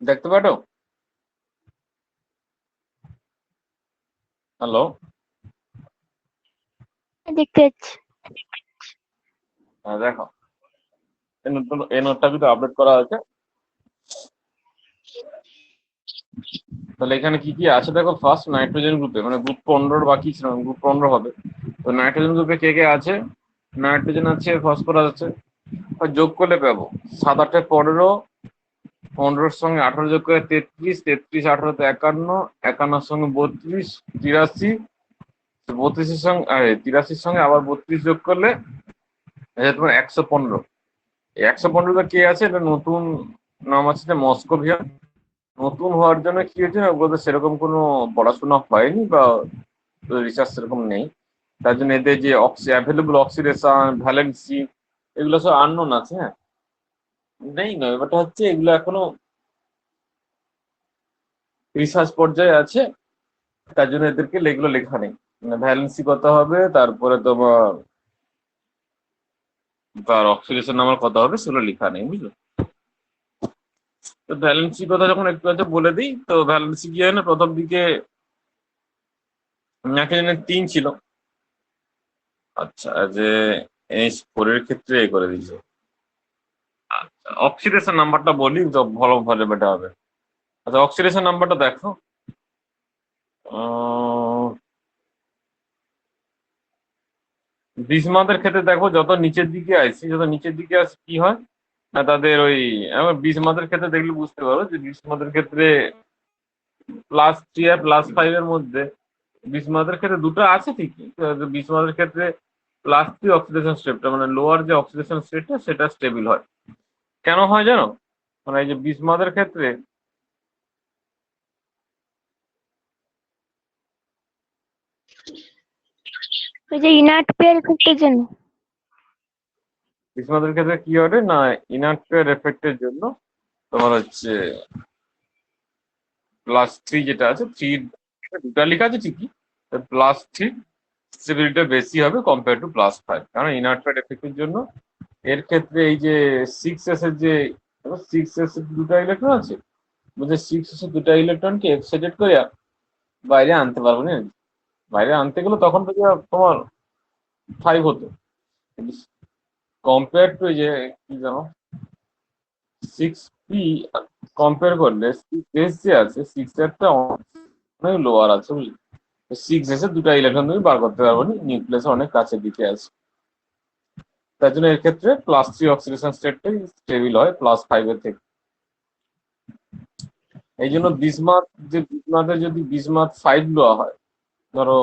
দেখতে পারো? হ্যালো, দেখতে পাচ্ছি। দেখো এই নোটটা কিন্তু আপডেট করা আছে। তাহলে এখানে কি কি আছে দেখো। ফার্স্ট নাইট্রোজেন গ্রুপে, মানে গ্রুপ 15 বাকি ছিল, গ্রুপ 15 হবে। তো নাইট্রোজেন গ্রুপে কে কে আছে? নাইট্রোজেন আছে, ফসফরাস আছে। যোগ করলে পাবো 7 8 15, 15-র সঙ্গে 18 যোগ করে 33, 33 18 51, 51-র সঙ্গে 32, 83, 32-এর সঙ্গে 83-র সঙ্গে আবার 32 যোগ করলে তোমার 115। এই 115টা কে আছে? এটা নতুন নাম আছে যে মস্কোভিয়ান। নতুন হওয়ার জন্য কি হয়েছে না, ওগুলোতে সেরকম কোনো পড়াশোনা হয়নি বা রিসার্চ সেরকম নেই। তার জন্য এদের যে অ্যাভেলেবল অক্সিডেশন, ভ্যালেন্সি, এগুলো সব আননোন আছে। হ্যাঁ, নেই নয়, ব্যাপারটা হচ্ছে এগুলো এখনো রিসার্চ পর্যায়ে আছে। তার জন্য এদেরকে এগুলো লেখা নেই। মানে ভ্যালেন্সি কত হবে, তারপরে তোমার তার অক্সিডেশন নাম্বার কত হবে, সেগুলো লেখা নেই, বুঝলো? তো ভ্যালেন্সি কথা যখন একটু আগে বলে দিই, তো ভ্যালেন্সি কি হয় না, প্রথম দিকে নাইট্রোজেনের 3 ছিল। আচ্ছা, যে NH4-এর ক্ষেত্রে এ করে দিয়েছে। আচ্ছা, অক্সিডেশন নাম্বারটা বলি তো ভালো ভালো বেটা হবে। আচ্ছা, অক্সিডেশন নাম্বারটা দেখো। বিসমাথের ক্ষেত্রে দেখো, যত নিচের দিকে আসে কি হয় না, তাদের ওই বিসমাথের ক্ষেত্রে দেখলে বুঝতে পারো যে বিসমাথের ক্ষেত্রে +3 আর +5 এর মধ্যে বিসমাথের ক্ষেত্রে দুটো আছে ঠিকই। বিসমাথের ক্ষেত্রে +3 অক্সিডেশন স্টেটটা, মানে লোয়ার যে অক্সিডেশন স্টেটটা সেটা স্টেবল হয়। কেন হয় জানো? মানে এই যে বিসমাথের ক্ষেত্রে ওই যে ইনার্ট পেয়ার ইফেক্টের জন্য। বিসমাথের ক্ষেত্রে কি হবে না, ইনার্ট পেয়ার এফেক্টের জন্য তোমার হচ্ছে +3 যেটা আছে, 3 দুটা লেখা আছে ঠিকই, +3 স্টেবিলিটি বেশি হবে কম্পেয়ার টু +5, কারণ ইনার্ট পেয়ার এফেক্টের জন্য। এর ক্ষেত্রে এই যে 6s এর যে 6s এর দুটা ইলেকট্রন আছে, বুঝে 6s এর দুটা ইলেকট্রনকে এক্সাইটেড করে বাইরে আনতে পারবো না। বাইরে আনতে গেলে তখন থেকে তোমার 5 হতো। কম্পেয়ার টু যে কি জানো 6p কম্পেয়ার করলে 6s যে আছে, 6 এরটা অনেক লোয়ার আছে, বুঝলি? 6s এর দুটা ইলেকট্রন তুমি বার করতে পারবো না, নিউক্লিয়াস অনেক কাছের দিকে আছে। তার জন্য এর ক্ষেত্রে +3 অক্সিডেশন স্টেটটাই স্টেবল হয় +5 এর থেকে। এই জন্য বিসমাথের যদি বিসমাথ 5 দেওয়া হয়, ধরো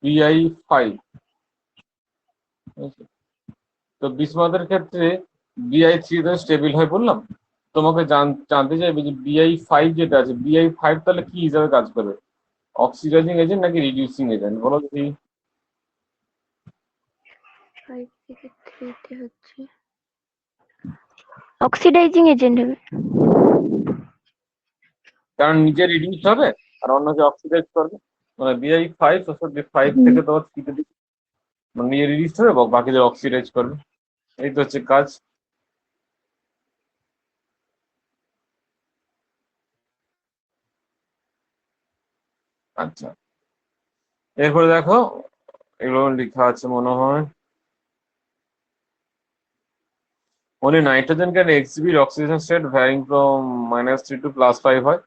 Bi5, তো বিসমাথের ক্ষেত্রে Bi3 স্টেবল হয় বললাম। তোমাকে জানতে চাইবে যে Bi5 যেটা আছে, Bi5 তাহলে কি হিসাবে কাজ করবে? অক্সিডাইজিং এজেন্ট নাকি রিডিউসিং এজেন্ট, বলো দেখি। 5 থেকে 3 তে হচ্ছে অক্সিডাইজিং এজেন্ট হবে। কারণ নিজে রিডিউস হবে আর অন্যকে অক্সিডাইজ করবে। মানে Bi5 5 হুম। থেকে তোমার 3 দিকে মানে নিজে রিডিউস হবে এবং বাকিদের অক্সিডাইজ করবে। এই তো হচ্ছে কাজ। আচ্ছা, এরপরে দেখো, এগুলো লেখা আছে মনে হয়। Only nitrogen can exhibit oxidation state varying from -3 to +5 হয়।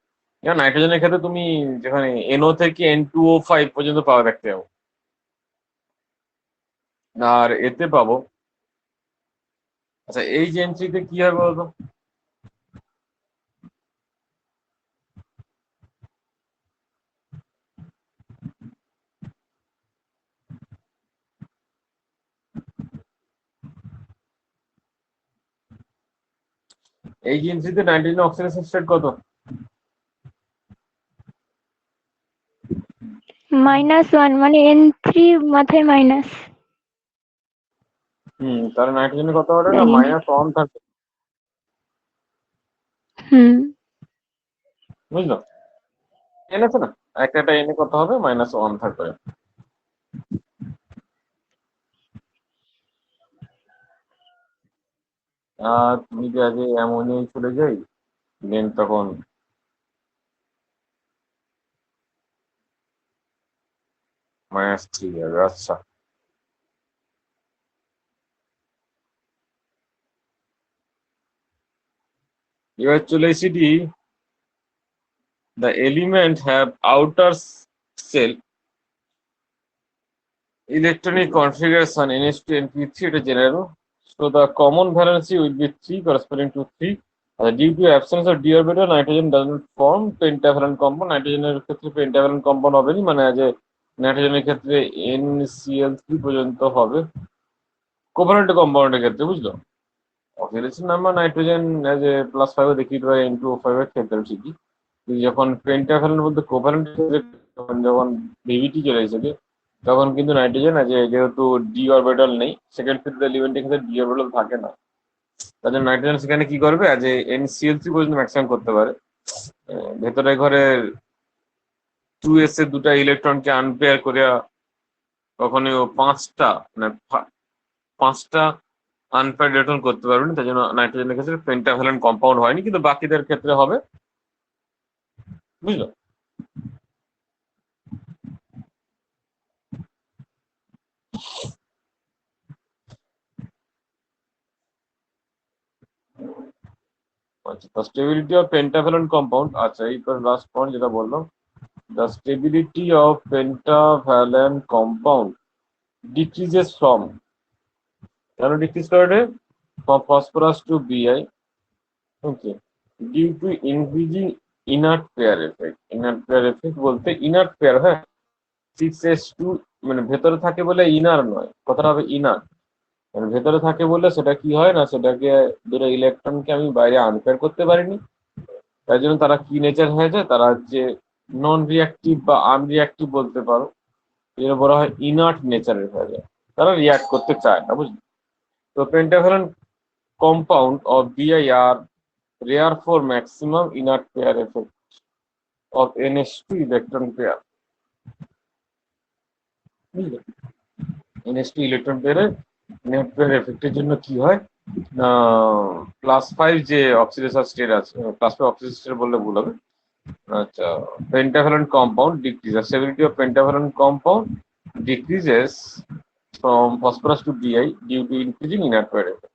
যেমন নাইট্রোজেনের ক্ষেত্রে তুমি যেখানে NO থেকে N2O5 পর্যন্ত পাওয়া দেখতে পাবো, আর এতে পাবো। আচ্ছা, এই যে এন্ট্রিতে কি হয় বলতো? এই যে এন্ট্রিতে নাইট্রোজেন অক্সিডেশন স্টেট কত? -1 মানে N3 মাথায় মাইনাস। তাহলে নাইট্রোজেনের কত হবে না, জানি না। -1 থাকে, হুম। বুঝলো? এন আছে না, একটা একটা এনে কত হবে, -1 থাকবে। আর তুমি যে আগে অ্যামোনিয়ায় চলে যাই, দেন তখন -3 হবে। আচ্ছা, এবার চলে এসেছি, the element have outer cell electronic configuration NH2 NP3, এটা জেনে নেব। So the common valency will be 3 corresponding to 3. Due to absence of d orbital, nitrogen doesn't form pentavalent compound. নাইট্রোজেনের ক্ষেত্রে pentavalent compound হবে না, মানে যে নাইট্রোজেনের ক্ষেত্রে NCl3 পর্যন্ত হবে কোভালেন্ট কম্পাউন্ডের ক্ষেত্রে, বুঝলো? Oxidation number nitrogen as a +5 এ দেখি N2O5 এর ক্ষেত্রে ঠিকই, যখন পেন্টাভ্যালেন্ট বলতে কোভালেন্ট যখন ভিভিটি চলে এসেছে, তখন কিন্তু নাইট্রোজেন আছে যেহেতু ডি অরবিটাল নেই, সেকেন্ড ফিফথ এলিমেন্টের ক্ষেত্রে ডি অরবিটাল থাকে না, তার জন্য নাইট্রোজেন সেখানে কি করবে, আজ NCl3 পর্যন্ত ম্যাক্সিমাম করতে পারে। ভেতরে ঘরে 2s এর দুটা ইলেকট্রনকে আনপেয়ার করে কখনো পাঁচটা আনপেয়ার ইলেকট্রন করতে পারবে না, তার জন্য নাইট্রোজেনের ক্ষেত্রে পেন্টাভ্যালেন্ট কম্পাউন্ড হয়নি, কিন্তু বাকিদের ক্ষেত্রে হবে, বুঝলো? আচ্ছা, the stability of pentavalent compound, আচ্ছা এই লাস্ট পয়েন্ট যেটা বললাম, the stability of pentavalent compound decreases from, কেন ডিক্রিজ করে, from phosphorus to Bi, okay, due to increasing inert pair effect. inert pair effect বলতে inert pair, হ্যাঁ, 6s2 মানে ভেতরে থাকে বলে ইনার নয়, কথাটা হবে ইনার, মানে ভেতরে থাকে বলে সেটা কি হয় না, সেটাকে দুটো ইলেকট্রনকে আমি বাইরে আনপেয়ার করতে পারিনি, তাই জন্য তারা কি নেচার হয়ে যায়, তারা হচ্ছে নন রিয়াক্টিভ বা আনরিয়াক্টিভ বলতে পারো, এর বলা হয় ইনার্ট নেচারের হয়ে যায়, তারা রিয়াক্ট করতে চায় না, বুঝলি? তো pentavalent compound of BI are rare for maximum inert pair effect of NH2 electron pair, বুঝলে? NH2 ইলেকট্রন পেয়ারের ইনার্ট পেয়ার এফেক্টের জন্য কি হয় না, +5 যে অক্সিডেশন স্টেট আছে, +5 অক্সিডেশন স্টেট বললে ভুল হবে। আচ্ছা, pentavalent compound decreases, stability of pentavalent compound decreases from phosphorus to Bi due to increasing inert pair effect.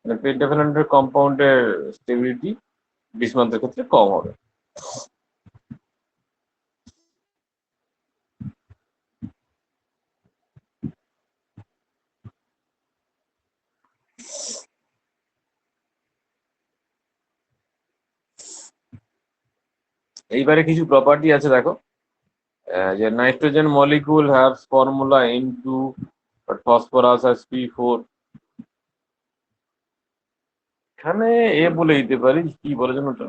মানে pentavalent কম্পাউন্ডের স্টেবিলিটি বিসমান্তের ক্ষেত্রে কম হবে। এইবারে কিছু প্রপার্টি আছে দেখো, যে nitrogen molecule have formula N2, but phosphorus has P4. এখানে এ বলে দিতে পারি, কি বলে যেন ওটা,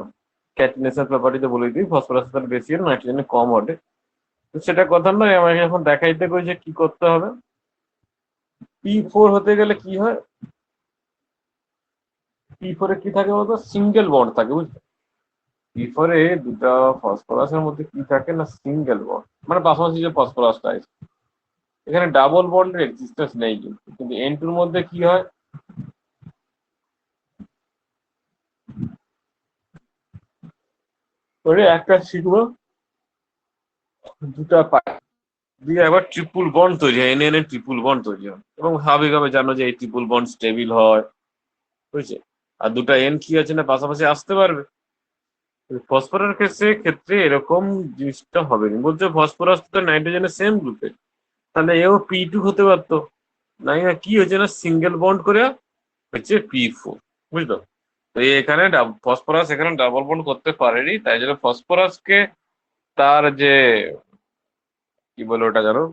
ক্যাটিনেশন প্রপার্টিতে বলে দিই ফসফরাস বেশি আর নাইট্রোজেনে কম হবে, তো সেটা কথা নয়, আমাকে এখন দেখাইতে কইছে কি করতে হবে। P4 হতে গেলে কি হয়, P4 এ কি থাকে বলতো, সিঙ্গেল বন্ড থাকে, বুঝলে? P4 এ দুটা ফসফরাসের মধ্যে কি থাকে না, সিঙ্গেল বন্ড, মানে পাশাপাশি যে ফসফরাসটা আছে, এখানে ডাবল বন্ডের এক্সিস্টেন্স নেই, কিন্তু N2 এর মধ্যে কি হয়, ওরে একটা সিগমা দুটা পাই দিয়ে আবার ট্রিপল বন্ড তৈরি হয়, এন এর ট্রিপল বন্ড তৈরি হয়, এবং স্বাভাবিকভাবে জানো যে এই ট্রিপল বন্ড স্টেবল হয়, বুঝছে? আর দুটা এন কি আছে না পাশাপাশি আসতে পারবে। ফসফরাস ক্ষেত্রে এরকম জিনিসটা হবে না, বলছে ফসফরাস তো নাইট্রোজেনের সেম গ্রুপে, তাহলে এও P2 হতে পারতো, না কি হচ্ছে না সিঙ্গেল বন্ড করে হচ্ছে P4, বুঝলো? তো এখানে ফসফরাস এখানে ডাবল বন্ড করতে পারেনি, তাই জন্য ফসফরাসকে তার যে কি বলে ওটা জানো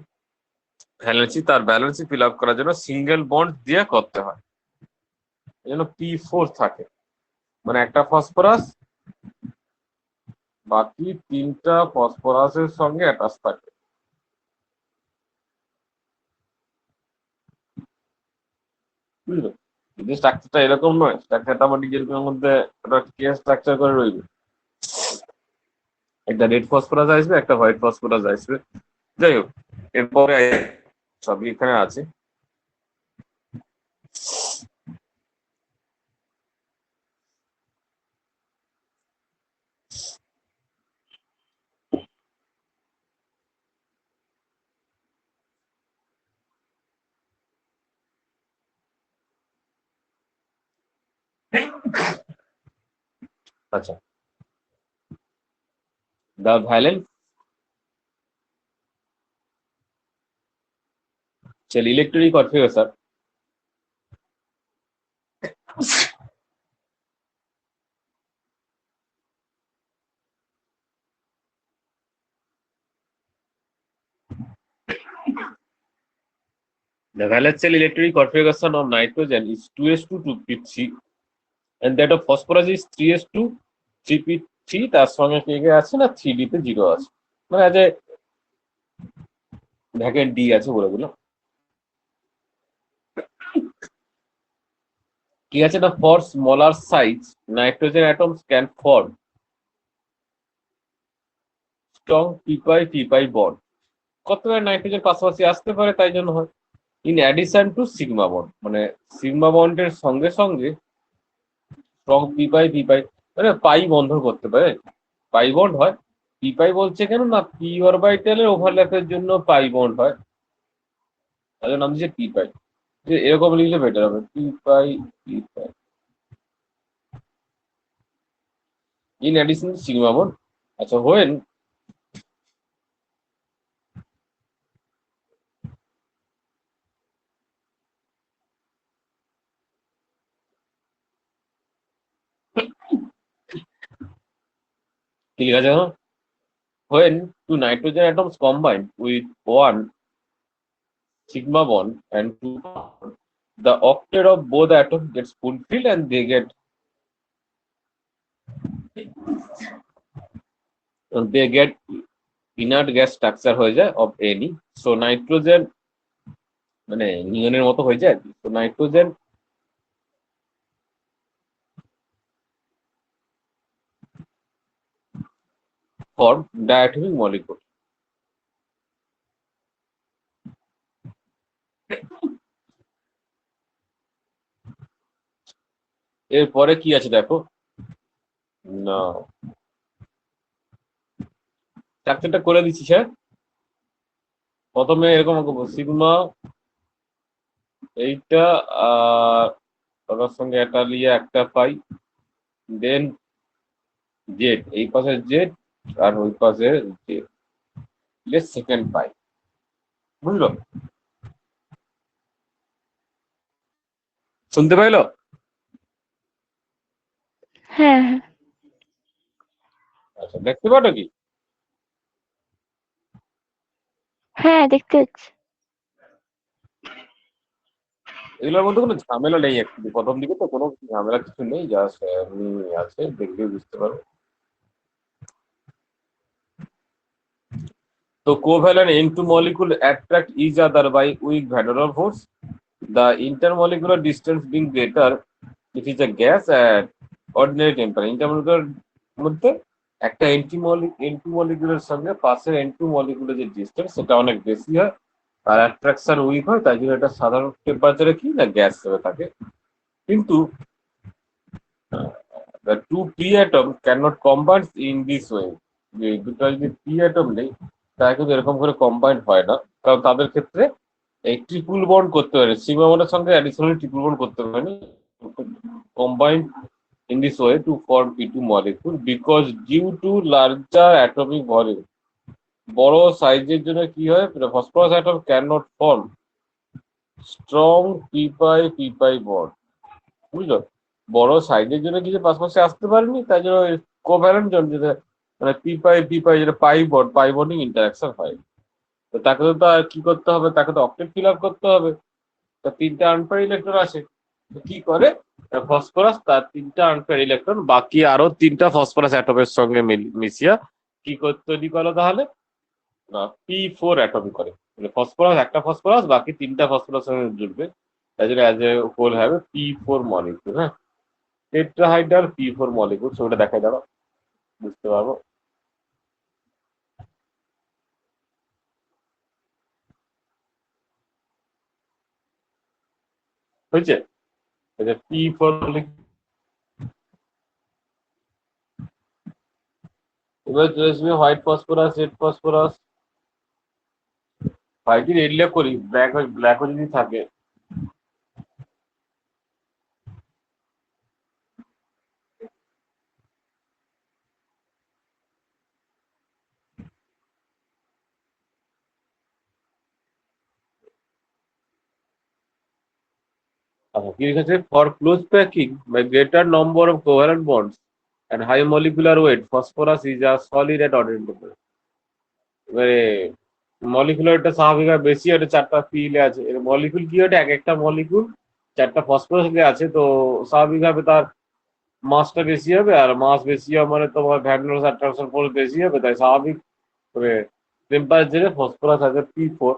ভ্যালেন্সি, তার ব্যালেন্সি ফিল আপ করার জন্য সিঙ্গেল বন্ড দিয়ে করতে হয়, এই জন্য P4 থাকে, মানে একটা ফসফরাস বাকি তিনটা ফসফরাসের সঙ্গে অ্যাটাচ থাকে, বুঝলো? যদি স্ট্রাকচারটা এরকম নয়, স্ট্রাকচারটা আমার ডিজেল মধ্যে একটা কে স্ট্রাকচার করে রইবে, একটা রেড ফসফরাস আসবে, একটা হোয়াইট ফসফরাস আসবে, যাই হোক এরপরে সবই এখানে আছে। আচ্ছা, the valence cell electric configuration the valence cell electric configuration of nitrogen is 2s2 2p3 and that of phosphorus is 3s2 3p3 তার সঙ্গে কে কে আছে না 3d তে 0 আছে, মানে আছে ভ্যাকেন্ট ডি আছে বলে দিল। কি আছে না, for smaller size nitrogen atoms can form strong P pi bond. কতবার নাইট্রোজেন পাশাপাশি আসতে পারে তাই জন্য হয়। In addition to sigma bond, মানে সিগমা বন্ডের সঙ্গে সঙ্গে স্ট্রং পি পাই মানে পাই বন্ধ করতে পারে, পাই বন্ড হয়। পি পাই বলছে কেন না, পি অরবিটালের ওভারল্যাপের জন্য পাই বন্ড হয়, তাই জন্য নাম দিচ্ছে পি পাই। এরকম লিখলে বেটার হবে, P pi in addition to sigma bond. আচ্ছা, হোয়েন কি লেখা আছে এখন? When two nitrogen atoms combine with one sigma bond and two carbon, the octet of both atoms gets fulfilled and they get inert gas structure হয়ে যায় of any. So nitrogen মানে নিয়নের মতো হয়ে যায়। So nitrogen form diatomic molecule. এরপরে কি আছে দেখো না, স্ট্রাকচারটা করে দিচ্ছি স্যার। প্রথমে এরকম সিগমা এইটা আর তার সঙ্গে একটা নিয়ে একটা পাই, দেন জেড, এই পাশে জেড আর ওই পাশে জেড সেকেন্ড পাই, বুঝলো? শুনতে পাইলো? হ্যাঁ হ্যাঁ আচ্ছা, দেখতে পারো কি? হ্যাঁ দেখতে পাচ্ছি। এগুলোর মধ্যে কোনো ঝামেলা নেই, একটু প্রথম দিকে তো কোনো ঝামেলা কিছু নেই, জাস্ট এমনি আছে, দেখলে বুঝতে পারো। তো covalent N2 molecule attract each other by weak van der Waals force, the intermolecular distance being greater if it is a gas at ordinary temperature. Intermolecular মধ্যে একটা N2 মলিকুলের সঙ্গে পাশের N2 মলিকুলের যে ডিস্টেন্স সেটা অনেক বেশি হয় আর অ্যাট্রাকশন উইক হয়, তাই জন্য এটা সাধারণ টেম্পারেচারে কি না গ্যাস হিসেবে থাকে। কিন্তু the two p atom cannot combine in this way, যে দুটো যদি p atom নেই তারা কিন্তু এরকম করে কম্বাইন্ড হয় না, কারণ তাদের ক্ষেত্রে এই ট্রিপল বন্ড করতে পারে, সিগমা বন্ডের সঙ্গে অ্যাডিশনালি ট্রিপল বন্ড করতে পারে combined in this way to form p2 molecule because due to larger atomic volume. বড় সাইজের জন্য কি হয়, phosphorus atom can not form strong P pi bond, বুঝলো? বড় সাইজের জন্য কিছু পাশাপাশি আসতে পারেনি, তাই জন্য কোভ্যালেন্ট জন যেটা মানে পি পাই যেটা পাই বন্ডিং ইন্টারাকশন হয়। তো তাকে তো আর কি করতে হবে, তাকে তো অক্টেট ফিল আপ করতে হবে। তো তিনটা আনপেয়ার ইলেকট্রন আছে, তো কি করে ফসফরাস তার তিনটা আনপেয়ার ইলেকট্রন বাকি আরো তিনটা ফসফরাস অ্যাটমের সঙ্গে মিশিয়া কি তৈরি করলো তাহলে না P4 অ্যাটম করে, মানে ফসফরাস একটা ফসফরাস বাকি তিনটা ফসফরাস সঙ্গে জুড়বে, তাই জন্য অ্যাজ এ হোল হবে P4 মলিকিউল। হ্যাঁ, টেট্রাহাইড্রাল P4 মলিকিউল, সেটা দেখাই দাঁড়াও বুঝতে পারবো। হয়েছে? P4 মলিকিউল এবার চলে আসবে white phosphorus, red phosphorus. White red লেপ করি, ব্ল্যাক যদি থাকে আচ্ছা কি লিখেছে, for close packing by greater number of covalent bonds and high molecular weight phosphorus is a solid at ordinary temperature. এবারে মলিকুলারটা স্বাভাবিকভাবে বেশি, এটা চারটা পিলে আছে, এর মলিকুল কি ওটা এক একটা মলিকুল চারটা ফসফরাস আছে, তো স্বাভাবিকভাবে তার মাসটা বেশি হবে, আর মাস বেশি হবে মানে তোমার ভ্যান অ্যাট্রাকশন ফোর্স বেশি হবে, তাই স্বাভাবিক করে টেম্পারেচারে ফসফরাস আছে P4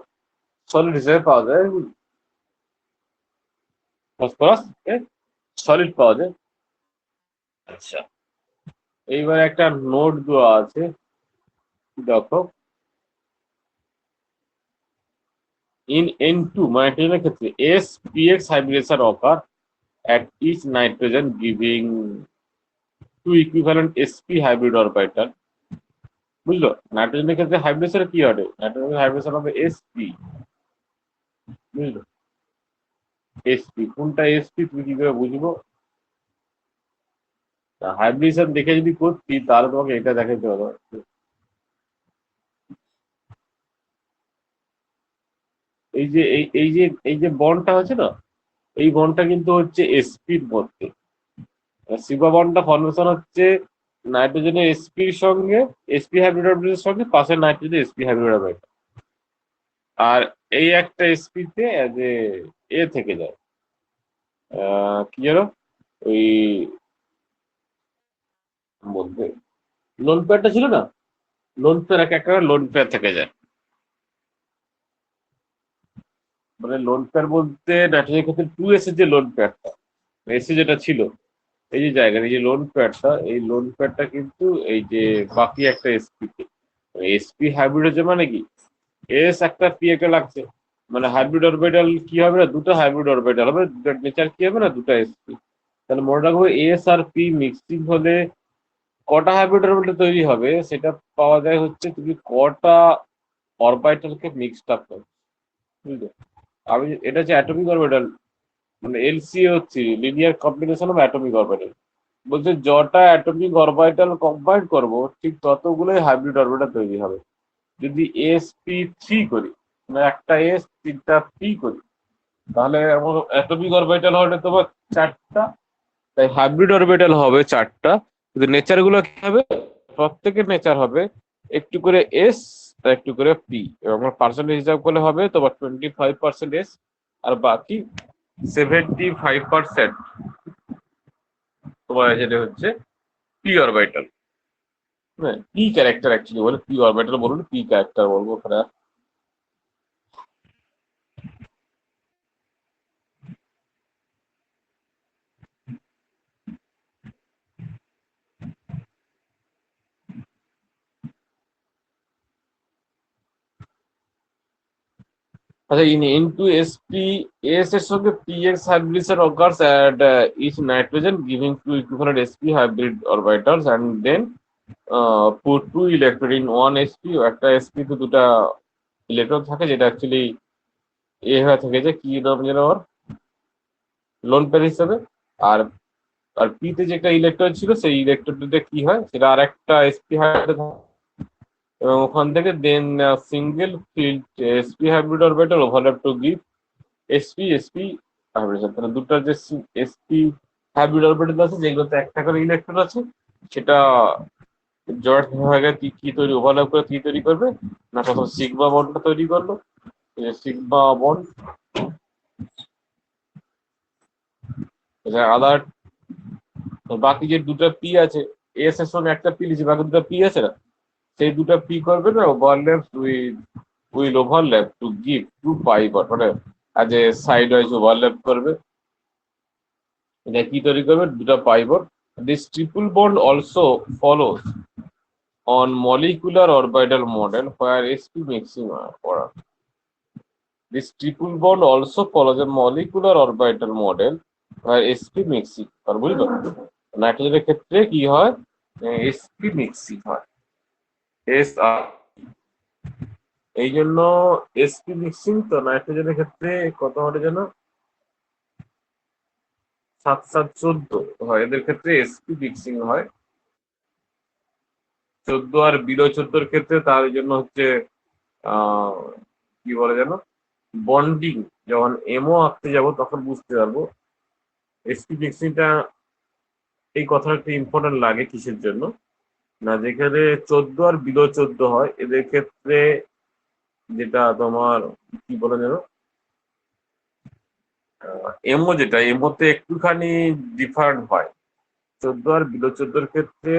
সলিড হিসেবে পাওয়া যায়, ফসফরাস সলিড পাওয়া যায়। আচ্ছা এইবার একটা নোট দেওয়া আছে, দেখো ইন N2 নাইট্রোজেনের ক্ষেত্রে SPX হাইব্রিডেশন ochre at each nitrogen giving two equivalent sp hybrid orbital। বুঝলো, নাইট্রোজেনের ক্ষেত্রে হাইব্রিডেশন কি হবে, নাইট্রোজেনের হাইব্রিডেশন হবে sp। বুঝলো, sp কোনটা sp তুমি কি করে বুঝবো, হাইব্রিডেশন দেখে যদি করছি তাহলে তোমাকে এটা দেখাতে হবে। এই যে বন্ডটা হচ্ছে না, এই বন্ডটা কিন্তু হচ্ছে sp-র মধ্যে, সিগমা বন্ডটা ফর্মেশন হচ্ছে নাইট্রোজেনের sp-র সঙ্গে sp হাইব্রিড অরবিটালের সঙ্গে পাশের নাইট্রোজেনের sp হাইব্রিড অরবিটাল, আর এই একটা sp-তে যে এ থেকে যায়, কি জানো ওই মধ্যে লোন পেয়ারটা ছিল না, লোন পেয়ার এক একটা লোন পেয়ার থেকে যায়, মানে লোন পেয়ার বলতে নাইট্রোজেনের ক্ষেত্রে 2s এর যে লোন পেয়ারটা এসে যেটা ছিল, এই যে জায়গা এই যে লোন প্যাডটা, এই লোন প্যাডটা কিন্তু এই যে বাকি একটা এসপি তে, এসপি হাইব্রিড হচ্ছে মানে কি এস একটা পি একটা লাগছে, মানে হাইব্রিড অরবিটাল কি হবে না, দুটো হাইব্রিড অরবিটাল হবে, দুটো নেচার কি হবে না, দুটো এসপি। তাহলে মনে রাখবো এস আর পি মিক্সিং হলে কটা হাইব্রিড অরবিটাল তৈরি হবে, সেটা পাওয়া যায় হচ্ছে তুমি কটা অরবিটালকে মিক্সড আপ করো। বুঝলে, আমি এটা হচ্ছে অ্যাটমিক অরবিটাল, মানে এলসি হচ্ছে linear combination of atomic orbital, বলছে যটা অ্যাটমিক অরবিটাল কম্বাইন করব ঠিক ততগুলোই হাইব্রিড অরবিটাল তৈরি হবে। যদি sp3 করি, মানে একটা এস তিনটা পি করি, তাহলে আমার অ্যাটমিক অরবিটাল হবে তোমার চারটা, তাই হাইব্রিড অরবিটাল হবে চারটা। কিন্তু নেচার গুলো কি হবে, প্রত্যেকের নেচার হবে একটু করে এস আর একটু করে পি, এবং আমার পার্সেন্টেজ হিসাব করলে হবে তোমার 25% এস আর বাকি 75% তোমার যেটা হচ্ছে পি অরবিটাল, হ্যাঁ পি ক্যারেক্টার অ্যাকচুয়ালি বলে, পি অরবিটাল বলুন, পি ক্যারেক্টার বলবো ওখানে। আচ্ছা into sp s এর সঙ্গে px hybridization occurs at each nitrogen giving two equivalent sp hybrid orbitals and then put two electron in one sp, একটা sp তে দুটা ইলেকট্রন থাকে, যেটা অ্যাকচুয়ালি এ হয়ে থাকে যে কি নাম যেন ওর লোন পেয়ার হিসাবে, আর আর পি তে যে একটা ইলেকট্রন ছিল সেই ইলেকট্রনটিতে কি হয় সেটা আর একটা sp হাইব্রিড, এবং ওখান থেকে then single filled sp hybrid orbital overlap to give sp hybrid. তাহলে দুটো যে sp হাইব্রিড অরবিটাল আছে যেগুলোতে একটা করে ইলেকট্রন আছে, সেটা জয়েন্ট হয়ে গেলে কি তৈরি, ওভারল্যাপ করে কি তৈরি করবে না, প্রথম সিগমা বন্ডটা তৈরি করলো, সিগমা বন্ড আদার, বাকি যে দুটো পি আছে এস এর সঙ্গে একটা পি লিখে বাকি দুটো পি আছে না, সেই দুটো পি করবে না overlap will overlap to give two pi bond, মানে আজ এ সাইড ওয়াইজ ওভারল্যাপ করবে, এটা কি তৈরি করবে দুটো pi bond. This triple bond also follows on molecular orbital model where sp mixing করা। This triple bond also follows a molecular orbital model where sp mixing, আর বুঝলো নাইট্রোজেনের ক্ষেত্রে কি হয়, sp মিক্সিং হয় এস আর, এই জন্য sp মিক্সিং তো নাইট্রোজেনের ক্ষেত্রে কত হবে যেন 7-7-14 হয়, এদের ক্ষেত্রে sp মিক্সিং হয় 14, আর বিলো 14 ক্ষেত্রে তার জন্য হচ্ছে আহ কি বলে যেন বন্ডিং, যখন এমও আঁকতে যাব তখন বুঝতে পারবো এসপি মিক্সিংটা এই কথাটা একটু ইম্পর্টেন্ট লাগে কিসের জন্য, না যেখানে 14 আর বিলো 14 হয় এদের ক্ষেত্রে যেটা তোমার কি বলে যেন এমও, যেটা এমওতে একটুখানি ডিফারেন্ট হয়। 14 আর বিলো 14 ক্ষেত্রে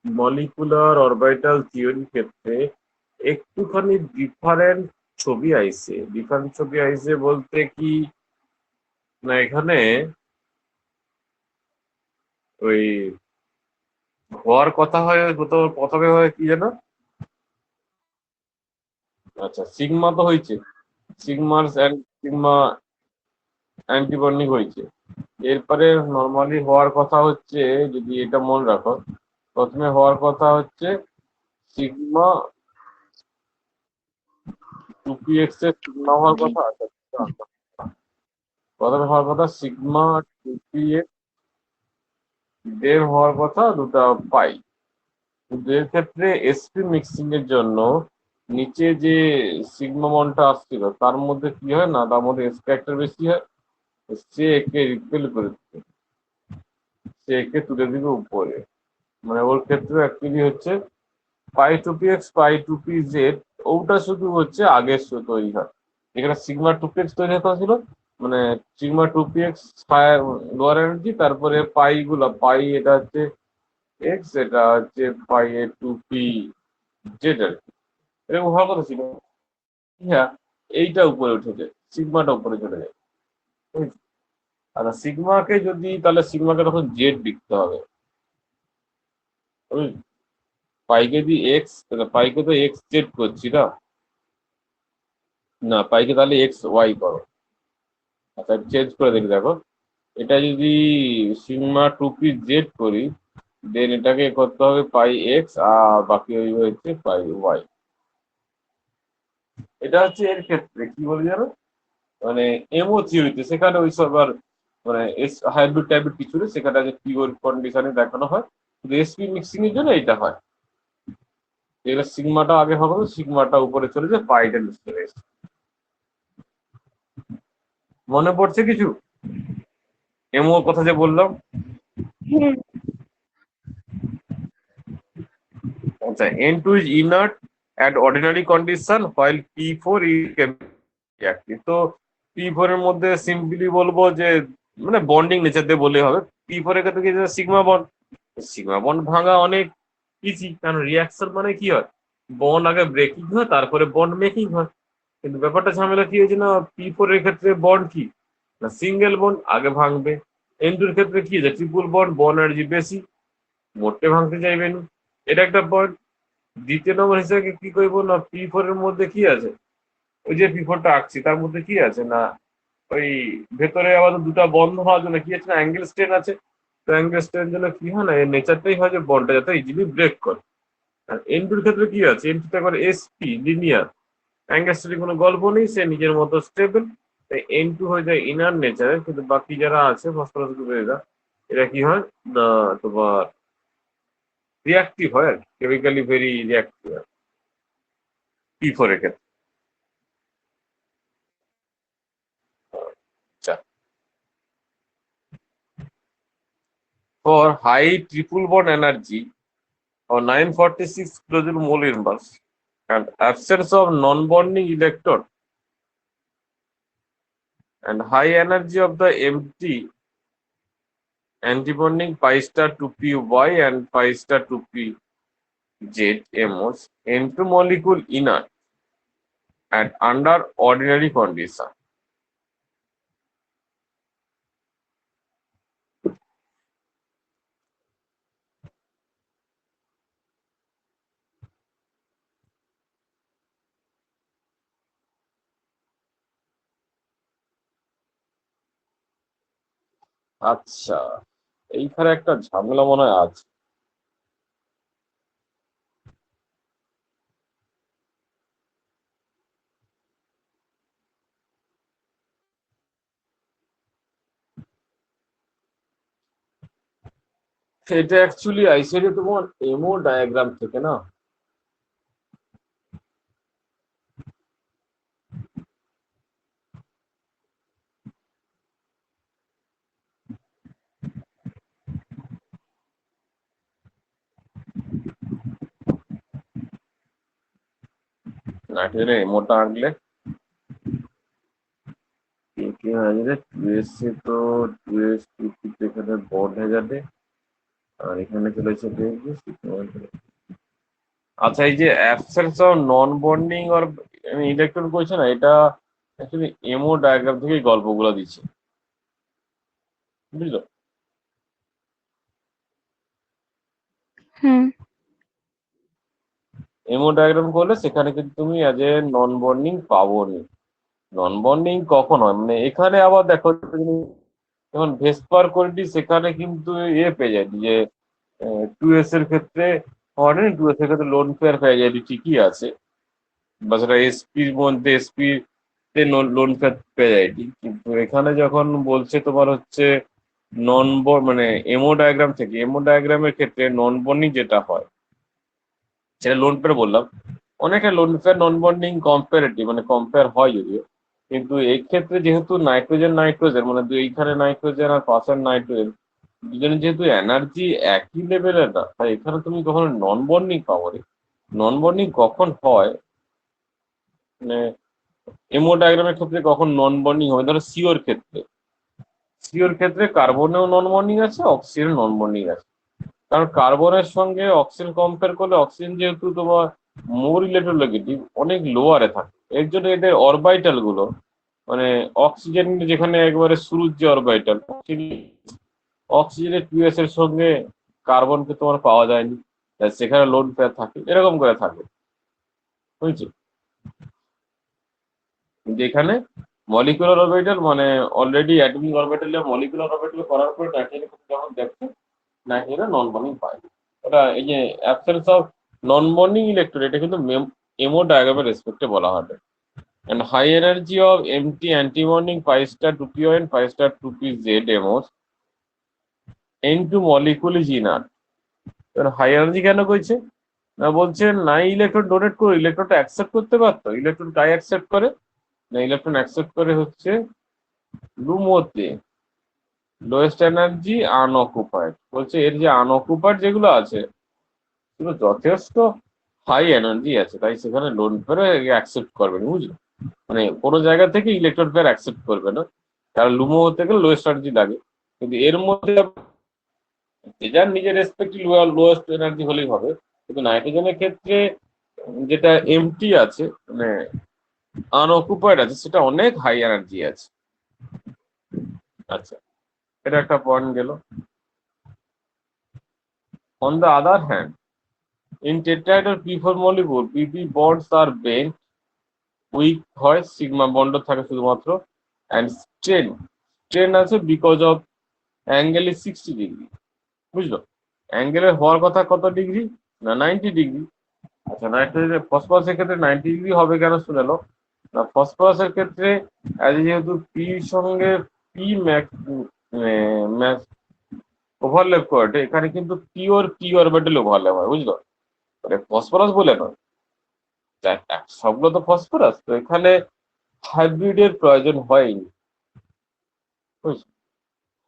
মলিকুলার অরবিটাল থিওরির ক্ষেত্রে একটুখানি ডিফারেন্ট ছবি আইছে। ডিফারেন্ট ছবি আইছে বলতে কি, না এখানে ওই হওয়ার কথা হয়, প্রথমে হয় কি যেন, আচ্ছা সিগমা তো হয়েছে, সিগমার সিগমা অ্যান্টিবন্ডিং হয়েছে। এরপরে নর্মালি হওয়ার কথা হচ্ছে, যদি এটা মনে রাখো, প্রথমে হওয়ার কথা হচ্ছে সিগমা 2px এর সিগমা হওয়ার কথা। আচ্ছা, প্রথমে হওয়ার কথা সিগমা 2px, দেড় হওয়ার কথা দুটা পাই। কিন্তু এর ক্ষেত্রে এসপি মিক্সিং এর জন্য নিচে যে সিগমা মনটা আসছিল তার মধ্যে কি হয় না, তার মধ্যে এস ফ্যাক্টর বেশি হয়, সে একে রিপেল করে দিবে, সে একে তুলে দিবে উপরে। মানে ওর ক্ষেত্রে অ্যাকচুয়ালি হচ্ছে পাই টু পি এক্স পাই টু পি জেড, ওটা শুধু হচ্ছে আগের তৈরি হয়। এখানে সিগমা টু পি এক্স তৈরি হতে ছিল, মানে sigma two P X lower energy, তারপরে পাই গুলা পাই, এটা হচ্ছে এক্স, এটা হচ্ছে পাই এ টু পি জেড আর কি, এরকম হওয়ার কথা ছিল। হ্যাঁ, এইটা উপরে উঠেছে, সিগমাটা উপরে চলে যায়। বুঝেছো? আচ্ছা সিগমাকে যদি, তাহলে সিগমাকে তখন জেড লিখতে হবে। বুঝলি? পাইকে যদি এক্স, পাইকে তো এক্স জেড করছি না, না পাইকে তাহলে এক্স ওয়াই করো। আচ্ছা চেঞ্জ করে দেখি, দেখো এটা যদি সিগমা টু পি জেড করি, দেন এটাকে করতে হবে পাই এক্স, আর বাকি ওই হচ্ছে পাই ওয়াই। এটা হচ্ছে এর ক্ষেত্রে কি বলে জানো, মানে এমও থিওরিতে সেখানে ওই সব আর মানে এস হাইব্রিড টাইপের কিছু নেই, সেখানে যে পিওর কন্ডিশনে দেখানো হয়, কিন্তু এসপি মিক্সিং এর জন্য এটা হয়। এগুলো সিগমাটা আগে হবে, সিগমাটা উপরে চলে যায়, পাইটা নিচে চলে এসছে। মনে পড়ছে কিছু এমও কথা যে বললাম? হুম। আচ্ছা N2 is inert at ordinary condition while P4 is reactive। তো P4 এর মধ্যে সিম্পলি বলবো যে মানে বন্ডিং নেচার দিয়ে বললেই হবে। P4 এর ক্ষেত্রে কি, সিগমা বন্ড, সিগমা বন্ড ভাঙা অনেক ইজি, কারণ রিয়াকশন মানে কি হয়, বন্ড আগে ব্রেকিং হয় তারপরে বন্ড মেকিং হয়। কিন্তু ব্যাপারটা ঝামেলা কি হয়েছে না, P4 এর ক্ষেত্রে বন্ড কি, না সিঙ্গেল বন্ড আগে ভাঙবে। N2 এর ক্ষেত্রে কি আছে, ট্রিপল বন্ড, বন্ড এনার্জি বেশি, মোটে ভাঙতে চাইবে না, এটা একটা পয়েন্ট। দ্বিতীয় নম্বর হিসেবে কি করবো না, P4 এর মধ্যে কি আছে, ওই যে P4টা আঁকছি তার মধ্যে কি আছে না, ওই ভেতরে আবার দুটা বন্ধ হওয়ার জন্য কি আছে না, অ্যাঙ্গেল স্ট্রেন আছে। তো অ্যাঙ্গেল স্ট্রেন জন্য কি হয় না, এর নেচারটাই হয় যে বলটা যাতে ইজিলি ব্রেক করে। আর N2 ক্ষেত্রে কি আছে, N2 তে একবার এসপি লিনিয়ার, অ্যাঙ্গেল স্ট্রেন কোনো গল্প নেই, সে নিজের মতো স্টেবল। তাই N2 হয়ে যায় ইনার নেচারে, কিন্তু বাকি যারা আছে ফসফরাস গ্রুপের এরা কি হয় না তোমার রিয়াক্টিভ হয় আর কেমিক্যালি ভেরি রিয়াক্টিভ হয় P4 এর ক্ষেত্রে। আচ্ছা, for high triple bond energy or 946 kilojoule mole inverse and absence of non-bonding electron and high energy of the empty antibonding pi star 2p y and pi star 2p z MOs into molecule inert and under ordinary condition। আচ্ছা, এইখানে একটা ঝামেলা মনে হয় আছে। এটা actually ICD তোমার এমও diagram থেকে না। নাইট্রোজেনের এমোটা আঁকলে কে কে হয়ে যাবে, 2s এ তো 2s 2 এখানে বন্ড হয়ে যাবে, আর এখানে চলেছে আচ্ছা এই যে absence of non bonding or electron করছে না, এটা অ্যাকচুয়ালি এমও ডায়াগ্রাম থেকেই গল্পগুলো দিচ্ছে, বুঝলো? হুম এমও ডায়াগ্রাম করলে সেখানে কিন্তু তুমি অ্যাজ এ নন বন্ডিং পাবো নি। নন বন্ডিং কখন হয়, মানে এখানে আবার দেখো তুমি যখন ভেসপার কোয়ালিটি সেখানে কিন্তু পেয়ে যায় যে 2s এর ক্ষেত্রে হয়, 2s এর ক্ষেত্রে লোন পেয়ার পেয়ে যায়, ঠিকই আছে, বা সেটা এসপির মধ্যে এসপি তে লোন পেয়ার পেয়ে যায়, কিন্তু এখানে যখন বলছে তোমার হচ্ছে নন মানে এমও ডায়াগ্রাম থেকে, এমও ডায়াগ্রামের ক্ষেত্রে নন বন্ডিং যেটা হয় সেটা লোন পেয়ার বললাম, অনেকটা লোন পেয়ার নন বন্ডিং কম্পারেটিভ মানে কম্পেয়ার হয় যদিও, কিন্তু এই ক্ষেত্রে যেহেতু নাইট্রোজেন নাইট্রোজেন মানে এইখানে নাইট্রোজেন আর পাশের নাইট্রোজেন দুজনের যেহেতু এনার্জি একই লেভেলের না, তাই এখানে তুমি কখনো নন বন্ডিং পাবো নি। নন বন্ডিং কখন হয় মানে এমও ডায়াগ্রামের ক্ষেত্রে কখন নন বন্ডিং হবে, ধরো সিওর ক্ষেত্রে, সিওর ক্ষেত্রে কার্বনেও নন বন্ডিং আছে, অক্সিজেন নন বন্ডিং আছে, কারণ কার্বনের সঙ্গে অক্সিজেন কম্পেয়ার করলে অক্সিজেন যেহেতু তোমার মোর ইলেকট্রোনেগেটিভ অনেক লোয়ারে থাকে, এর জন্য এদের অরবাইটাল গুলো মানে অক্সিজেন যেখানে একবারে শুরুর যে অরবাইটাল, অক্সিজেনের 2s এর সঙ্গে কার্বনকে তোমার পাওয়া যায়নি, তাই সেখানে লোন পেয়ার থাকে, এরকম করে থাকে, বুঝছো? কিন্তু এখানে মলিকুলার অরবিটাল মানে already atomic orbital molecular orbital করার পরে নাইট্রোজেন যখন দেখছে নাইট্রোজেন নন বন্ডিং পায়, ওটা এই যে absence of non bonding electron, এটা কিন্তু এমও ডায়াগ্রামের রেসপেক্টে বলা হবে। And high energy of empty anti-bonding pi star 2p and pi star 2p z demos into molecule is inert. High energy কেন কইছে না, বলছে নাই ইলেকট্রন ডোনেট করে ইলেকট্রনটা অ্যাকসেপ্ট করতে পারতো, ইলেকট্রন কাই অ্যাকসেপ্ট করে না, ইলেকট্রন অ্যাকসেপ্ট করে হচ্ছে লুমোতে লোয়েস্ট এনার্জি আনঅকুপাইড, বলছে এর যে আনঅকুপাইড যেগুলো আছে সেগুলো যথেষ্ট হাই এনার্জি আছে, তাই সেখানে লোন পেয়ার অ্যাকসেপ্ট করবে না, বুঝলো? মানে কোনো জায়গা থেকে ইলেকট্রন পেয়ার অ্যাকসেপ্ট করবে না, কারণ লুমো হতে গেলে লোয়েস্ট এনার্জি লাগে, কিন্তু এর মধ্যে যে যার নিজের রেসপেক্টিভ লোয়েস্ট এনার্জি হলেই হবে, কিন্তু নাইট্রোজেনের ক্ষেত্রে যেটা এমটি আছে মানে আনঅকুপাইড আছে সেটা অনেক হাই এনার্জি আছে। আচ্ছা, এটা একটা পয়েন্ট গেল। On the other hand, in tetrahedral P4 molecule PP bonds are bent, weak হয়, সিগমা বন্ড থাকে শুধুমাত্র, অ্যান্ড স্ট্রেন আছে because of angle is 60 degree, বুঝলো? অ্যাঙ্গেলের হওয়ার কথা কত ডিগ্রি না 90 ডিগ্রি। আচ্ছা, নাইট্রোজেন ফসফরাসের ক্ষেত্রে 90 ডিগ্রি হবে কেন শুনে লো না, ফসফরাসের ক্ষেত্রে যেহেতু পির সঙ্গে পি ম্যাক্স ওভারল্যাপ করে, এখানে কিন্তু পি অরবিটাল ওভারল্যাপ হয়, বুঝলো? মানে ফসফরাস বলে নয়, সবগুলো তো ফসফরাস, তো এখানে হাইব্রিডের প্রয়োজন হয়নি, বুঝছো?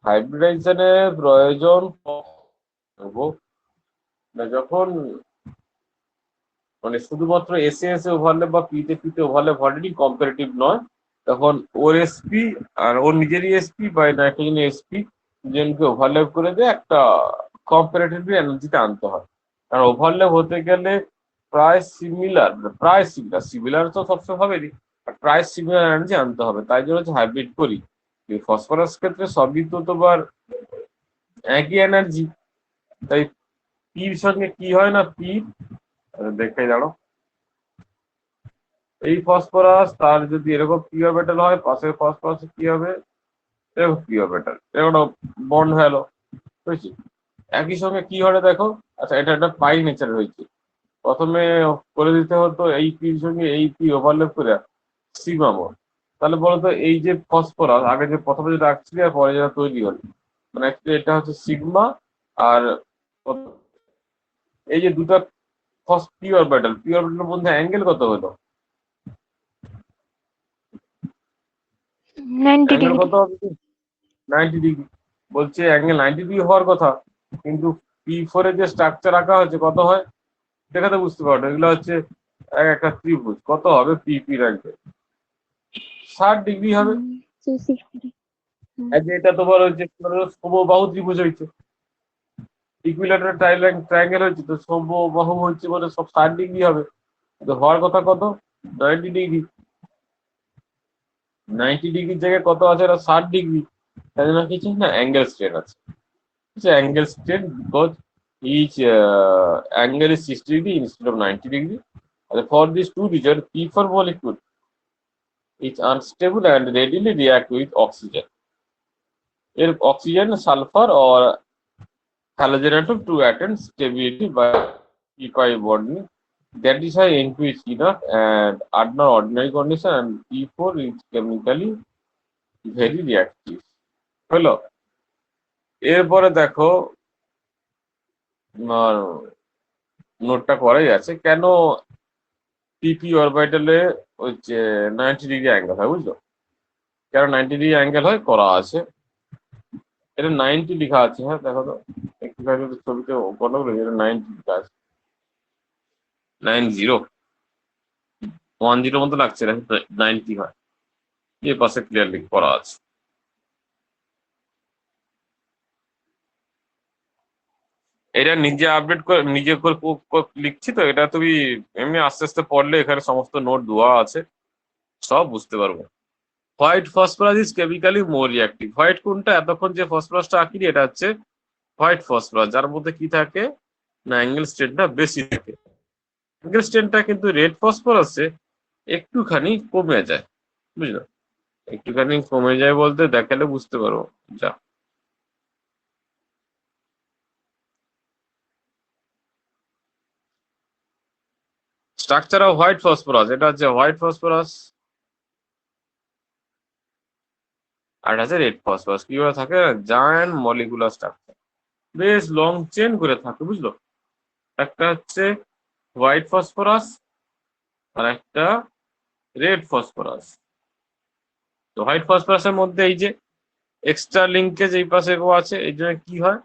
হাইব্রিডাইজেশনের প্রয়োজন যখন মানে শুধুমাত্র এসে ওভারল্যাপ বা পিতে ওভারল্যাপ অলরেডি কম্পারেটিভ নয়, তখন ওর এসপি আর ওর নিজেরই এসপি বা নাইট্রোজেন এসপি দুজনকে ওভারল্যাপ করে দিয়ে একটা কম্পারেটিভলি এনার্জিতে আনতে হয়, কারণ ওভারল্যাপ হতে গেলে প্রায় সিমিলার তো সবসময় হবেনি, প্রায় সিমিলার এনার্জি আনতে হবে, তাই জন্য হচ্ছে হাইব্রিড করি। ফসফরাস ক্ষেত্রে সবই তো তোমার একই এনার্জি, তাই পির সঙ্গে কি হয় না, পি দেখে দাঁড়ো, এই ফসফরাস তার যদি এরকম পি অরবিটাল হয়, পাশের ফসফরাস কি হবে এরকম পি অরবিটাল, এরকম বন্ড হলো, বুঝছি? একই সঙ্গে কি হয় দেখো, আচ্ছা এটা একটা পাই নেচার হয়েছে, প্রথমে করে দিতে হতো এই পির সঙ্গে এই পি ওভারল্যাপ করে সিগমা বন্ড, তাহলে বলতো এই যে ফসফরাস আগে যে প্রথমে যেটা আঁকছিলি আর পরে যেটা তৈরি হলো, মানে actually এটা হচ্ছে সিগমা, আর এই যে দুটো পি অরবিটালের মধ্যে অ্যাঙ্গেল কত হলো, 90 অ্যাঙ্গেল ডিগ্রি। কত হবে 90 ডিগ্রি, বলছে অ্যাঙ্গেল 90 ডিগ্রি হওয়ার কথা, কিন্তু P4 এর যে স্ট্রাকচার রাখা হয়েছে কত হয় দেখাতে বুঝতে পারো, এগুলো হচ্ছে একটা ত্রিভুজ কত হবে পিপি র্যাঙ্কে? 60 ডিগ্রি হবে। 260. আর যে এটা তোমার হচ্ছে সমবাহু ত্রিভুজ হয়েছে, ইকুইল্যাটারাল ট্রায়াঙ্গেল হয়েছে, তো সমবাহু হচ্ছে মানে সব 60 ডিগ্রি হবে। তো হওয়ার কথা কত? 90 ডিগ্রি। 90 ডিগ্রির জায়গায় কত আছে? 60 ডিগ্রি। তাই জন্য কিছু না অ্যাঙ্গেল স্ট্রেট আছে। Angle straight because each angle is 60 degree instead of 90 degree. And for these two regions, P for molecule is unstable and readily react with oxygen. If oxygen, sulfur, or halogen atom two atoms stability by P5 bonding. That is why N2 is enough and under ordinary condition, and P4 is chemically very reactive. হলো, এরপরে দেখো নোটটা করাই আছে কেন পিপি অরবিটালে হচ্ছে 90 degree angle হয়, বুঝলো? কেন 90 ডিগ্রি অ্যাঙ্গেল হয় করা আছে। এটা 90 লেখা আছে, হ্যাঁ দেখো তো একটু ছবিতে গন্ডগোল হয়েছে, এটা 90 লেখা আছে, 90 10 মতো লাগছে, 90 হয়, এর পাশে ক্লিয়ারলি করা আছে। এটা নিজে আপডেট করে নিজে করে লিখছি তো, এটা তুমি এমনি আস্তে আস্তে পড়লে এখানে সমস্ত নোট দেওয়া আছে, সব বুঝতে পারবো। White phosphorus is chemically more reactive. White কোনটা? এতক্ষণ যে ফসফরাসটা আঁকিনি এটা হচ্ছে হোয়াইট ফসফরাস, যার মধ্যে কি থাকে না অ্যাঙ্গেল স্ট্রেনটা বেশি থাকে। অ্যাঙ্গেল স্ট্রেনটা কিন্তু রেড ফসফরাসে একটুখানি কমে যায়, বুঝলো? একটুখানি কমে যায় বলতে দেখালে বুঝতে পারবো। যা স্ট্রাকচার অফ হোয়াইট ফসফরাস, এটা হচ্ছে হোয়াইট ফসফরাস আর আছে রেড ফসফরাস। কিভাবে থাকে? জায়ান্ট মলিকুলার স্ট্রাকচার, বেশ লং চেন করে থাকে, বুঝলো? একটা হচ্ছে হোয়াইট ফসফরাস আর একটা রেড ফসফরাস। তো হোয়াইট ফসফরাসের মধ্যে এই যে এক্সট্রা লিঙ্কেজ এই পাশে আছে, এই জন্য কি হয়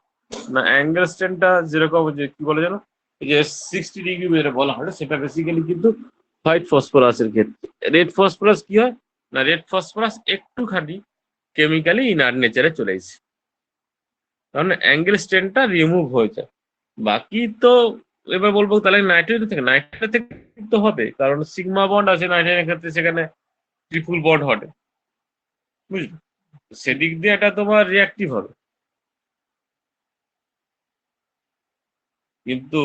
না অ্যাঙ্গেল স্ট্রেনটা যেরকম যে কি বলে যেন এই যে 60 ডিগ্রি যেটা বলা হয় সেটা বেসিক্যালি কিন্তু হোয়াইট ফসফরাসের ক্ষেত্রে। রেড ফসফরাস কি হয় না রেড ফসফরাস একটুখানি কেমিক্যালি ইনার নেচারে চলে এসেছে, কারণ অ্যাঙ্গেল স্ট্রেনটা রিমুভ হয়ে যায়। বাকি তো এবার বলবো তাহলে নাইট্রেট থেকে তো হবে, কারণ সিগমা বন্ড আছে নাইট্রেটের ক্ষেত্রে, সেখানে ট্রিপল বন্ড হবে, বুঝলি? সেদিক দিয়ে এটা তোমার রিয়াক্টিভ হবে। কিন্তু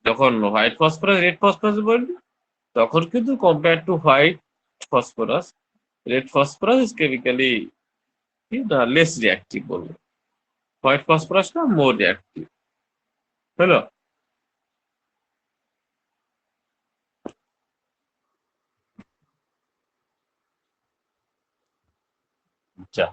যখন হোয়াইট ফসফরাস রেড ফসফরাস বলবি তখন কিন্তু compare to white phosphorus, red phosphorus is chemically less reactive বলবো, হোয়াইট ফসফরাসটা মোর রিয়াক্টিভ। হলো? আচ্ছা,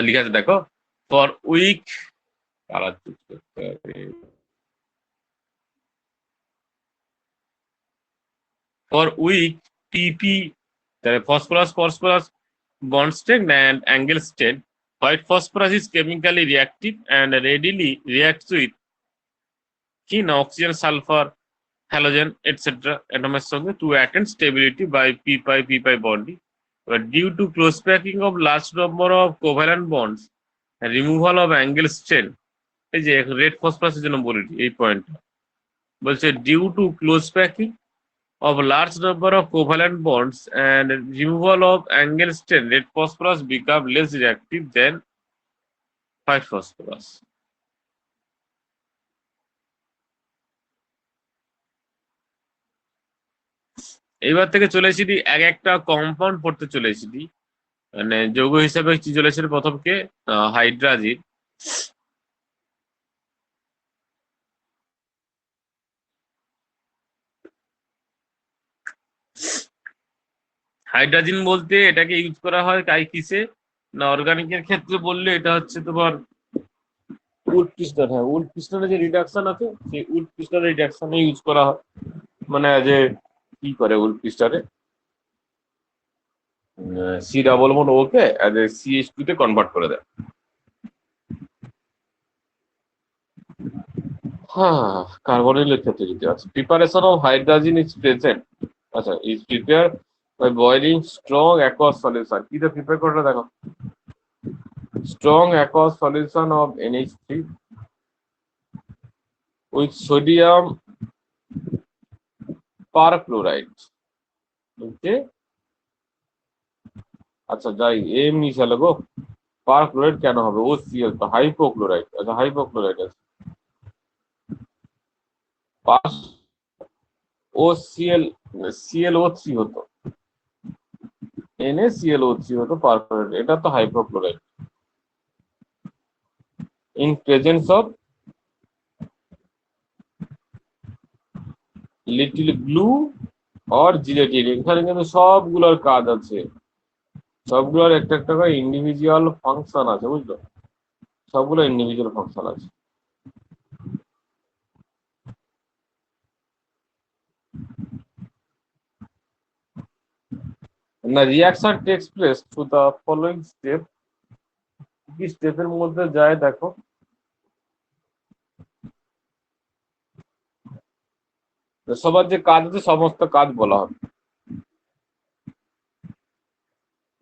লিখে আছে দেখো, ফর উইক কালার চুজ করতে হবে, for weak PP phosphorus phosphorus bond strength and angle strength, white phosphorus is chemically reactive and readily reacts with oxygen, sulfur, halogen, etc. atoms সঙ্গে to attain stability by p5 bonding. But due to close packing of large number of covalent bonds and removal of angle strain, এই যে red ফসফরাসের জন্য বলি এই point বলছে, due to close packing of large number of covalent bonds and removal of angle strain, red phosphorus become less reactive than white phosphorus. এইবার থেকে চলে এসেছি এক একটা কম্পাউন্ড পড়তে চলে এসেছি, মানে যৌগ হিসাবে কি চলে এসেছে প্রথমকে হাইড্রাজিন। হাইড্রাজিন বলতে এটাকে ইউজ করা হয় কিসে না অর্গানিকের ক্ষেত্রে বললে এটা হচ্ছে তোমার উড পিস্টন, হ্যাঁ উড পিস্টনের যে রিডাকশন আছে সেই উড পিস্টনের রিডাকশনে ইউজ করা হয়, মানে যে কি করে উড পিস্টনে C double bond okay as a CH2 তে কনভার্ট করে দেয়। হ্যাঁ, কার্বনিলের ক্ষেত্রে যদি আছে preparation of hydrogen is present, আচ্ছা is prepare by boiling strong aqueous solution. কি দিয়ে প্রিপেয়ার করে দেখো, strong aqueous solution of NH3 with sodium perchloride. Okay, আচ্ছা যাই এম মিশালে গো, পারক্লোরাইড কেন হবে, OCl তো হাইপোক্লোরাইড, আচ্ছা হাইপোক্লোরাইড আছে পাস OCl ClO3 হতো, NaClO3 হতো পারক্লোরাইড, এটা তো hypochlorite. In presence of little glue or gelatin, এখানে কিন্তু সবগুলোর কাজ আছে, সবগুলোর একটা একটা করে ইন্ডিভিজুয়াল ফাংশন আছে, বুঝলো, সবগুলো ইন্ডিভিজুয়াল ফাংশন আছে। না reaction takes place to the following step, কি স্টেপের মধ্যে যায় দেখো, সবার যে কাজ আছে সমস্ত কাজ বলা হবে।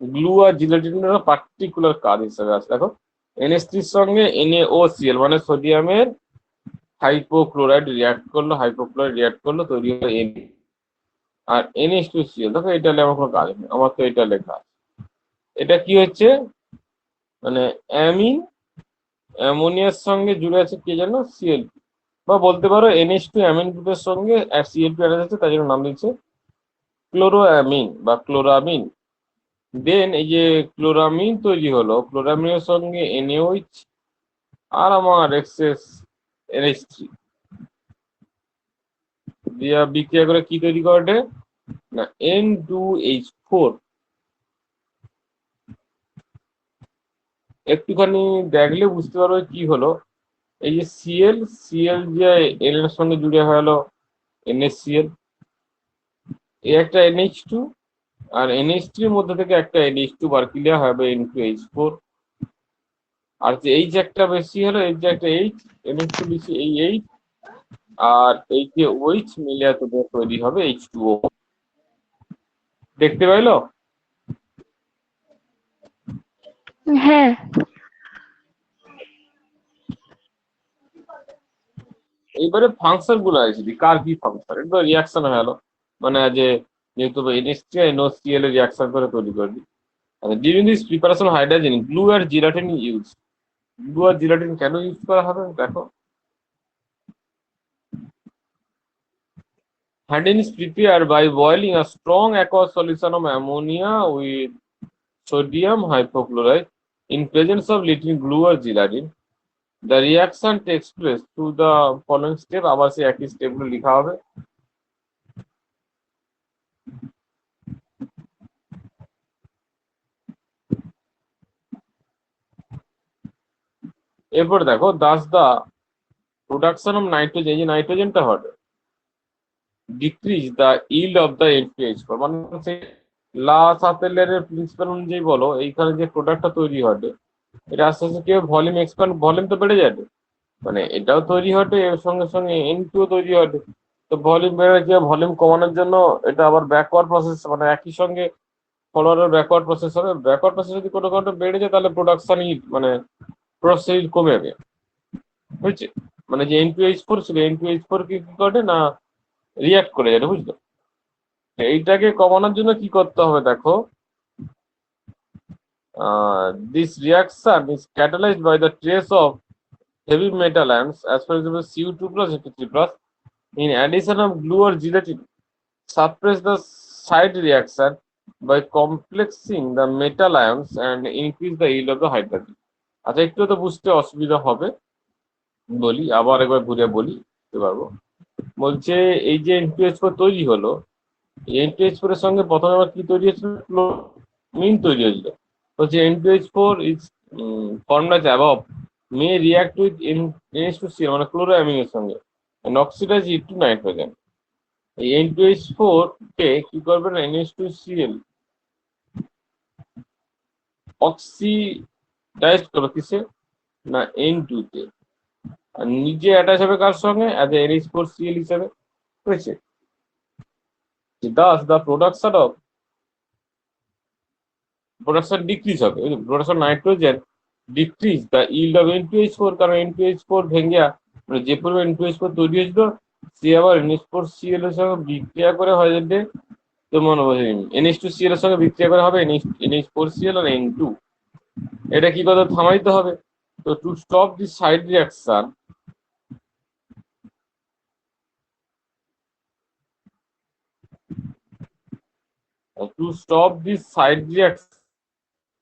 গ্লু আর জিলেটিনের পার্টিকুলার কাজ হিসেবে আছে দেখো, NH3 সঙ্গে NaOCl মানে সোডিয়ামের হাইপোক্লোরাইড রিয়াক্ট করলো, হাইপোক্লোরাইড রিয়াক্ট করলো তৈরি হলো Na, আর NH2Cl দেখো এটা আমার কোনো কাজ নেই, আমার তো এটা লেখা আছে। এটা কি হচ্ছে মানে অ্যামিন অ্যামোনিয়ার সঙ্গে জুড়ে আছে কে জানো Cl, বা বলতে পারো NH2 অ্যামিন গ্রুপের সঙ্গে Cl2 অ্যাটাচ আছে, তাই জন্য নাম দিচ্ছে ক্লোরোঅ্যামিন বা ক্লোরামিন। দেন এই যে ক্লোরামিন তৈরি হলো, ক্লোরামিনের সঙ্গে NaOH আর আমার এক্সেস NH3 দিয়া বিক্রিয়া করে কি তৈরি করে না N2H4। একটুখানি দেখলে বুঝতে পারবে কি হলো, এই যে Cl যে N এর সঙ্গে জুড়ে হয়ে গেল NaCl, এই একটা NH2 আর NH3 এর মধ্যে থেকে একটা NH2 বার ক্লিয়ার হবে N2H4, আর যে H একটা বেশি হলো, এই যে একটা H NH2 বেশি এই H আর এই যে OH মিলে তোদের তৈরি হবে H2O। দেখতে পাইলো? হ্যাঁ। এইবারে ফাংশন গুলো আছে, কার কি ফাংশন, এটা রিয়াকশন হয়ে গেল, মানে যে যেহেতু NH3 আর NaCl এর রিয়াকশন করে তৈরি করবি। আচ্ছা during this preparation hydrogen glue আর জিলাটিন ইউজ, গ্লু আর জিলাটিন কেন ইউজ করা হবে দেখো, Hardening is prepared by boiling a strong aqueous solution of ammonia with sodium hypochlorite in presence of little glue or gelatin. The reaction takes place through the following step, আবার সেই একই স্টেপগুলো লেখা হবে। এরপর দেখো thus the production of nitrogen, এই যে নাইট্রোজেনটা হবে decrease the yield of the NPH4, মানে সেই লাসাপেলের প্রিন্সিপাল অনুযায়ী বলো এইখানে যে প্রোডাক্টটা তৈরি হবে এটা আস্তে আস্তে কি ভলিউম এক্সপ্যান্ড, ভলিউম তো বেড়ে যাবে, মানে এটাও তৈরি হবে এর সঙ্গে সঙ্গে N2 তৈরি হবে, তো ভলিউম বেড়ে গিয়ে ভলিউম কমানোর জন্য এটা আবার ব্যাকওয়ার্ড প্রসেস, মানে একই সঙ্গে ফলোয়ারের ব্যাকওয়ার্ড প্রসেস হবে। ব্যাকওয়ার্ড প্রসেস যদি কোনো কারণে বেড়ে যায় তাহলে প্রোডাকশন মানে প্রসেস কমে যাবে, বুঝছে, মানে যে N2H4 ছিল N2H4 কি করে না রিয়াক্ট করে যাবে, বুঝলো। এইটাকে কমানোর জন্য কি করতে হবে দেখো, this reaction is catalyzed by the trace of heavy metal ions as for example Cu2 plus Fe3 plus in addition of glue or gelatin suppress the side reaction by complexing the metal ions and increase the yield of the hydrogen। আচ্ছা একটু তো বুঝতে অসুবিধা হবে, বলি আবার একবার ঘুরে বলি বুঝতে পারবো। বলছে এই যে N2H4 তৈরি হলো, N2H4 এর সঙ্গে প্রথমে আবার কি তৈরি হয়েছিল, ক্লোমিন তৈরি হয়েছিল। বলছে N2H4 is formed as above May react with NH2Cl মানে ক্লোরোঅ্যামিনের সঙ্গে and oxidize it to nitrogen. এই N2H4 কে কি করবে না NH2Cl অক্সিডাইজ করবে কিসে না N2 তে, আর নিজে অ্যাটাচ হবে কার সঙ্গে অ্যাজ এ NH4Cl হিসাবে হয়েছে। Thus the production ডিক্রিজ হবে, production nitrogen decrease the yield of N2H4, কারণ N2H4 ভেঙে মানে যে পরিমাণ N2H4 তৈরি হয়েছিল সে আবার NH4Cl এর সঙ্গে বিক্রিয়া করে হয় যে তোমার NH2Cl এর সঙ্গে বিক্রিয়া করে হবে NH4Cl আর N2। এটা কি কথা থামাইতে হবে। তো to stop this side reaction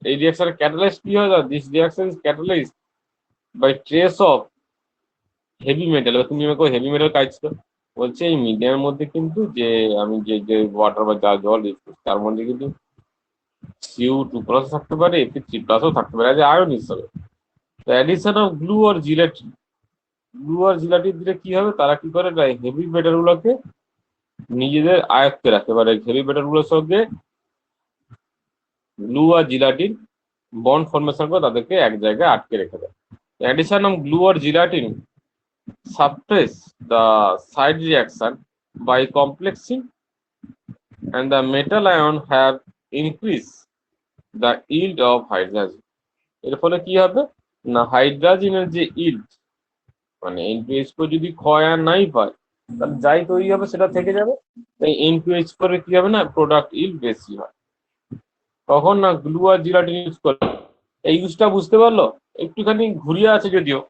এই রিঅ্যাকশনের ক্যাটালাইজ কি হয়, this reaction is catalysed by trace of heavy metal. তুমি আমাকে হেভি মেটাল কাটছো বলছে এই মিডিয়ামের মধ্যে কিন্তু যে আমি যে ওয়াটার বা যা জল ইউজ করছি তার মধ্যে কিন্তু CO2+ থাকতে পারে, Fe3+ থাকতে পারে, আয়ন হিসাবে। তো অ্যাডিশন অফ গ্লু আর জিলাটিন দিলে কি হবে, তারা কি করে হেভি মেটাল গুলোকে নিজেদের আয়ত্তে রাখতে পারে। হেভি মেটাল গুলোর সঙ্গে গ্লু আর জিলাটিন বন্ড ফর্মেশন করে তাদেরকে এক জায়গায় আটকে রেখে দেয়। অ্যাডিশন অফ গ্লু আর gelatin suppress the side reaction by complexing and the metal ion have increased the yield of hydrogen। এর ফলে কি হবে না হাইড্রোজেনের যে yield মানে N2H4 যদি ক্ষয় আর নাই পায় তাহলে যাই তৈরি হবে সেটা থেকে যাবে, তাই N2H4 এর কি হবে না প্রোডাক্ট yield বেশি হয়। তখন না গ্লু আর জিলাটিন ইউজ করে। এই ইউজটা বুঝতে পারলো, একটুখানি ঘুরিয়ে আছে যদিও,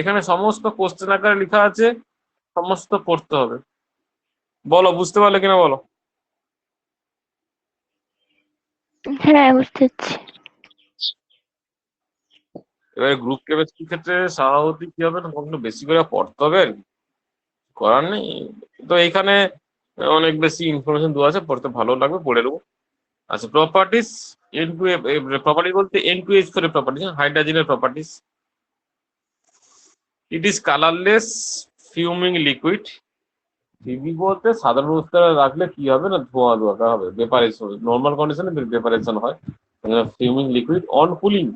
এখানে সমস্ত কোশ্চেন আকারে লেখা আছে, সমস্ত পড়তে হবে। বলো বুঝতে পারলে কিনা বলো। হ্যাঁ, বুঝতে পারছি। এবারে গ্রুপ কেমিস্ট্রির ক্ষেত্রে স্বাভাবিক কি হবে না কখনো বেশি করে পড়তে হবে, করার নেই। তো এখানে অনেক বেশি ইনফরমেশন দেওয়া আছে, পড়তে ভালো লাগবে, পড়ে নেবো। আচ্ছা প্রপার্টিস প্রপার্টি বলতে N2H4 এর প্রপার্টিস, হাইড্রোজেনের properties. It is colourless fuming liquid. ফিবি বলতে সাধারণ অবস্থায় রাখলে কি হবে না ধোঁয়া ধোঁয়া হবে, ভেপারেশন, নর্মাল কন্ডিশনে ভেপারেশন হয়। ফিউমিং লিকুইড অন কুলিং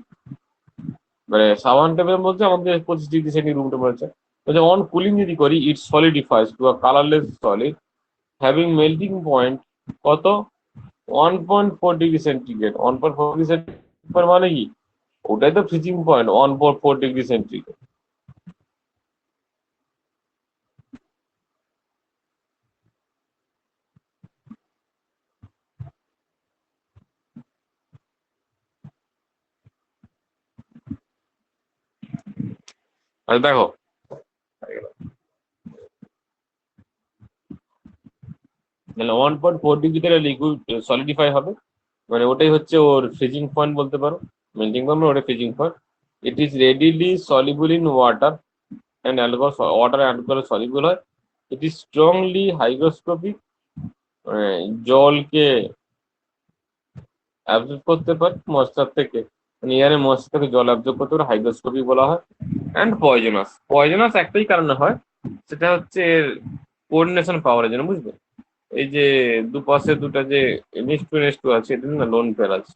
মানে সাবান টেপের মধ্যে আমাদের 25°C room temperature, on cooling যদি করি it solidifies to a colourless solid having melting point কত 1.4°C। 1.4°C মানে কি ওটাই তো ফ্রিজিং পয়েন্ট 1.4°C। আচ্ছা দেখো তাহলে 1.4°C লিকুইড সলিডিফাই হবে, মানে ওটাই হচ্ছে ওর ফ্রিজিং পয়েন্ট বলতে পারো, মেল্টিং পয়েন্ট ওটা freezing point. It is readily soluble in water and alcohol, water alcohol soluble হয়। ইট ইজ স্ট্রংলি হাইগ্রোস্কোপিক, জলকে অ্যাবজর্ব করতে পারে ময়েশ্চার থেকে, মানে এয়ারের ময়েশ্চার থেকে জল অ্যাবজর্ব করতে পারে, হাইগ্রোস্কোপিক বলা হয়। অ্যান্ড পয়জনাস একটাই কারণে হয়, সেটা হচ্ছে এর কোঅর্ডিনেশন পাওয়ারের জন্য, বুঝবে। এই যে দুপাশে দুটা যে NH2 আছে এটা না লোন পেয়ার আছে,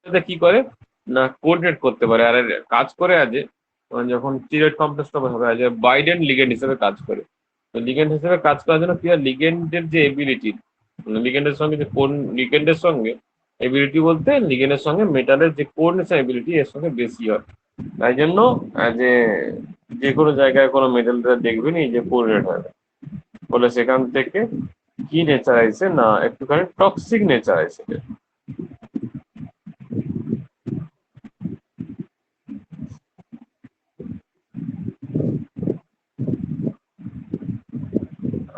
এটা কি করে না কোঅর্ডিনেট করতে পারে আর কাজ করে আজ যখন স্টিরয়েড কমপ্লেক্সটা হবে আজ বাইডেন্ড লিগেন্ড হিসেবে কাজ করে। তো লিগেন্ড হিসেবে কাজ করার জন্য কি হয় লিগেন্ডের যে এবিলিটি, লিগেন্ডের সঙ্গে যে কোন লিগেন্ডের সঙ্গে এবিলিটি বলতে লিগেন্ডের সঙ্গে মেটালের যে কোঅর্ডিনেশন এবিলিটি এর সঙ্গে বেশি হয়। তাই জন্য যে কোনো জায়গায় কোনো মেটালটা দেখবেন এই যে কোঅর্ডিনেট হয় বলে সেখান থেকে কি নেচার আছে না একটুখানি টক্সিক নেচার আছে।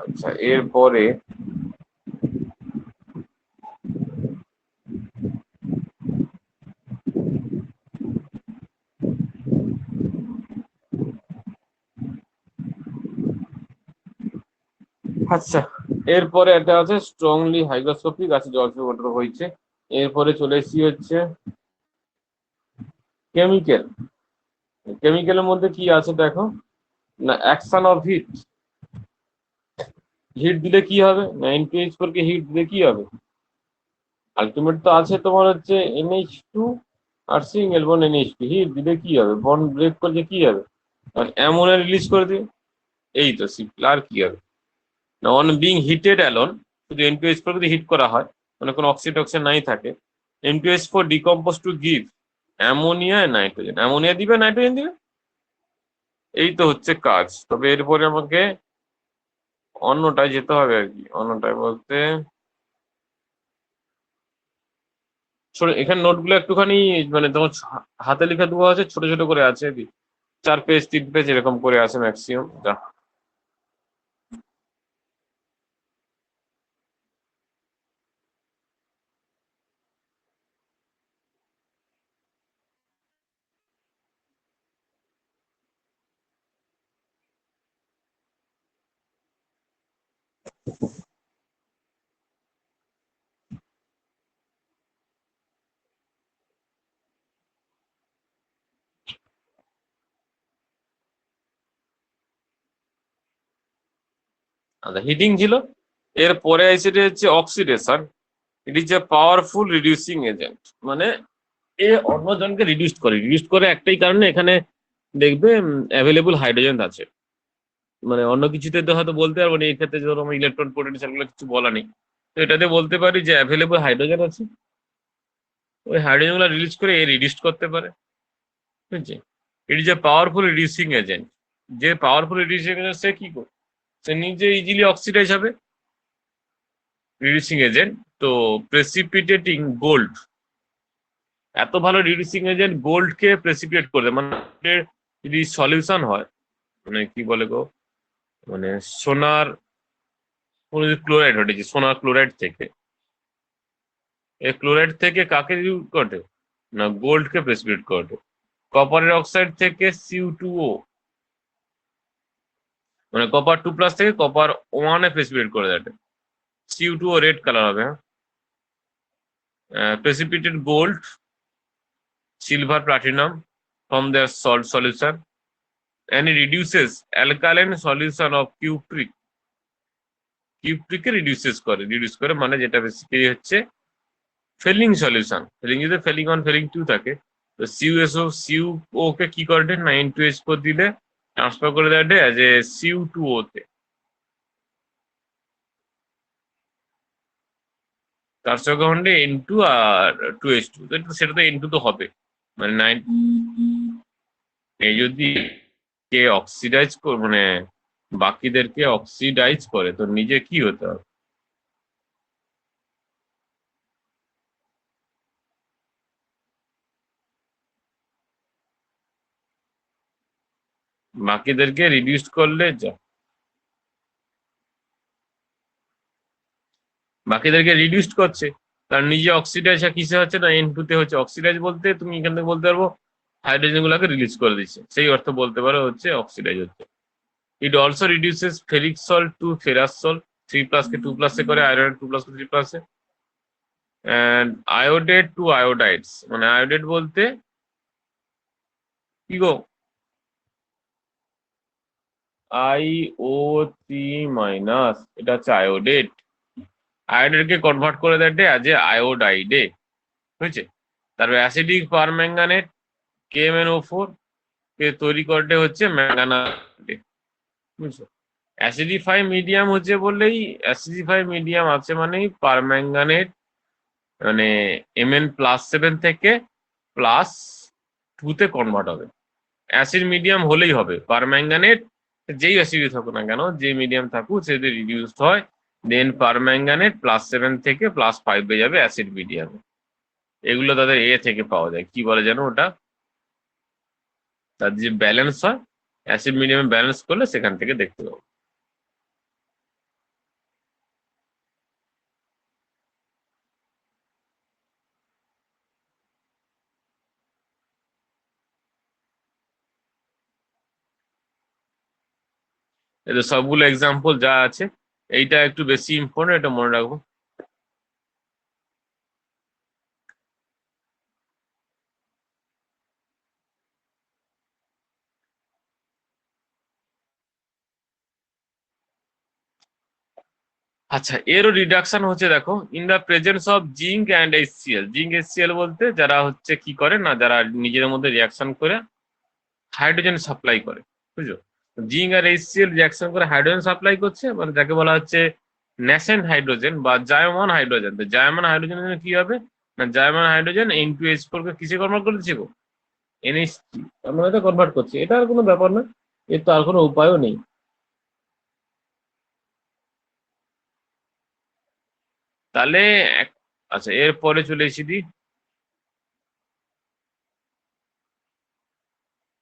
আচ্ছা এরপরে আচ্ছা এরপরে এটা আছে স্ট্রংলি হাইগ্রোস্কোপিক আছে, জল ওয়াটার হয়েছে। এরপরে চলে এসেছি হচ্ছে কেমিক্যাল, কেমিক্যালের মধ্যে কি আছে দেখো, না অ্যাকশন অফ হিট, হিট দিলে কি হবে, না N2H4 কে হিট দিলে কি হবে, আলটিমেট তো আছে তোমার হচ্ছে NH2 আর সিঙ্গেল বন্ড NH2, হিট দিলে কি হবে, বন্ড ব্রেক করলে কি হবে, কারণ অ্যামোনিয়া রিলিজ করে দিবে, এই তো সিম্পল, আর কি হবে না, অন বিং হিটেড অ্যালোন, শুধু N2H4 যদি হিট করা হয় মানে কোনো অক্সিডেশন নাই থাকে, N2H4 decompose to give ammonia nitrogen, ammonia দিবে নাইট্রোজেন দিবে, এই তো হচ্ছে কাজ। তবে এরপরে আমাকে অন্যটায় যেতে হবে আর কি, অন্যটায় বলতে এখানে নোটগুলো একটুখানি মানে তোমার হাতে লেখা দেওয়া আছে, ছোট ছোট করে আছে আর কি, 4 পেজ 3 পেজ এরকম করে আছে ম্যাক্সিমাম। যা আচ্ছা, হিটিং ছিল, এরপরে এসে হচ্ছে oxidation. It is a powerful reducing agent, মানে এ অন্যজনকে রিডিউস করে একটাই কারণে, এখানে দেখবে অ্যাভেলেবল হাইড্রোজেন আছে, মানে অন্য কিছুতে তো হয়তো বলতে পারবো না, এই ক্ষেত্রে ধরো আমার ইলেকট্রন পোটেনশিয়াল গুলো কিছু বলা নেই, তো এটাতে বলতে পারি যে অ্যাভেলেবল হাইড্রোজেন আছে, ওই হাইড্রোজেন গুলো রিলিজ করে এ রিডিউস করতে পারে, বুঝছি। It is a powerful reducing agent, যে পাওয়ারফুল রিডিউসিং এজেন্ট সে কি করে, সে নিজে ইজিলি অক্সিডাইজ হবে, রিডিউসিং এজেন্ট। তো প্রেসিপিটেটিং গোল্ড, এত ভালো রিডিউসিং এজেন্ট গোল্ডকে প্রেসিপিটেট করে দেয়, মানে যদি সলিউশন হয়, মানে কি বলে গো, মানে সোনার কোনো যদি ক্লোরাইড ঘটেছে, সোনার ক্লোরাইড থেকে, এই ক্লোরাইড থেকে কাকে রিডিউস করে, না গোল্ডকে প্রেসিপিটেট করে। কপারের অক্সাইড থেকে Cu2O, মানে কপার 2+ থেকে কপার 1 প্রেসিপিটেট করে দেয়, Cu2O রেড কালার হবে, হ্যাঁ। Precipitated gold, silver, platinum from their salt solution, and it reduces alkaline solution of cupric, reduce করে মানে যেটা বেসিক্যালি হচ্ছে ফেলিং সলিউশন, ফেলিং যদি ফেলিং 1 ফেলিং 2 থাকে, তো সিউও কে কি করে দেয়, না N2H4 দিলে ট্রান্সফার করে দেয় অ্যাজ এ Cu2O তে, তার সঙ্গে হন্ডে N2 আর 2H2, তো সেটা তো N2 তো হবে, মানে 9, এই যদি কে অক্সিডাইজ মানে বাকিদেরকে অক্সিডাইজ করে, তো নিজে কি হতে হবে, বাকিদেরকে রিডিউস করলে যা, বাকিদেরকে রিডিউস করছে, তার নিজে অক্সিডাইজ কিসে হচ্ছে, না N2 তে হচ্ছে। অক্সিডাইজ বলতে তুমি এখান থেকে বলতে পারবো হাইড্রোজেন গুলাকে রিলিজ করে দিচ্ছে, সেই অর্থ বলতে পারো হচ্ছে অক্সিডাইজ হচ্ছে। It also reduces ferric salt to ferrous salt, 3+ কে 2+ করে, আয়রন 2+ কে 3+ এন্ড আয়োডেট টু আয়োডাইডস, মানে আয়োডেট বলতে কি গো, IO3-, এটা হচ্ছে আয়োডেট, আয়োডেটকে কনভার্ট করে দেয় অ্যাজ এ আয়োডাইডে, বুঝছে। তারপর অ্যাসিডিক পারম্যাঙ্গানেট KMnO4 কে তৈরি করতে হচ্ছে ম্যাঙ্গানাইট, বুঝছো। অ্যাসিডিফাই মিডিয়াম হচ্ছে বললেই, অ্যাসিডিফাই মিডিয়াম আছে মানেই পারম্যাঙ্গানেট মানে Mn+7 থেকে +2 তে কনভার্ট হবে, অ্যাসিড মিডিয়াম হলেই হবে, পারম্যাঙ্গানেট যেই অ্যাসিডই থাকুক না কেন, যে মিডিয়াম থাকুক সে যদি রিডিউসড হয়, দেন পারম্যাঙ্গানেট +7 থেকে +5 হয়ে যাবে অ্যাসিড মিডিয়াম। এগুলো তাদের এ থেকে পাওয়া যায়, কি বলে যেন ওটা, তার যে ব্যালেন্স হয়, অ্যাসিড মিডিয়ামে ব্যালেন্স করলে সেখান থেকে দেখতে পাবো। এটা সবগুলো এক্সাম্পল যা আছে, এইটা একটু বেশি ইম্পর্টেন্ট, এটা মনে রাখবো। আচ্ছা, এরও রিডাকশন হচ্ছে দেখো in the presence of zinc and HCl। Zinc HCl বলতে যারা হচ্ছে কি করে না, যারা নিজেদের মধ্যে রিয়াকশন করে হাইড্রোজেন সাপ্লাই করে, বুঝলো? জিঙ্ক আর HCl রিয়াকশন করে হাইড্রোজেন সাপ্লাই করছে, মানে যাকে বলা হচ্ছে ন্যাসেন্ট হাইড্রোজেন বা জায়মান হাইড্রোজেন। তো জায়মান হাইড্রোজেন কি হবে না, জায়মান হাইড্রোজেন N2H4 কে কিসে কনভার্ট করে দিচ্ছে গো, NH3 আমরা এটা কনভার্ট করছি। এটা আর কোনো ব্যাপার না, এর তো আর কোনো উপায়ও নেই। তাহলে আচ্ছা, এরপরে চলে এসেছি দি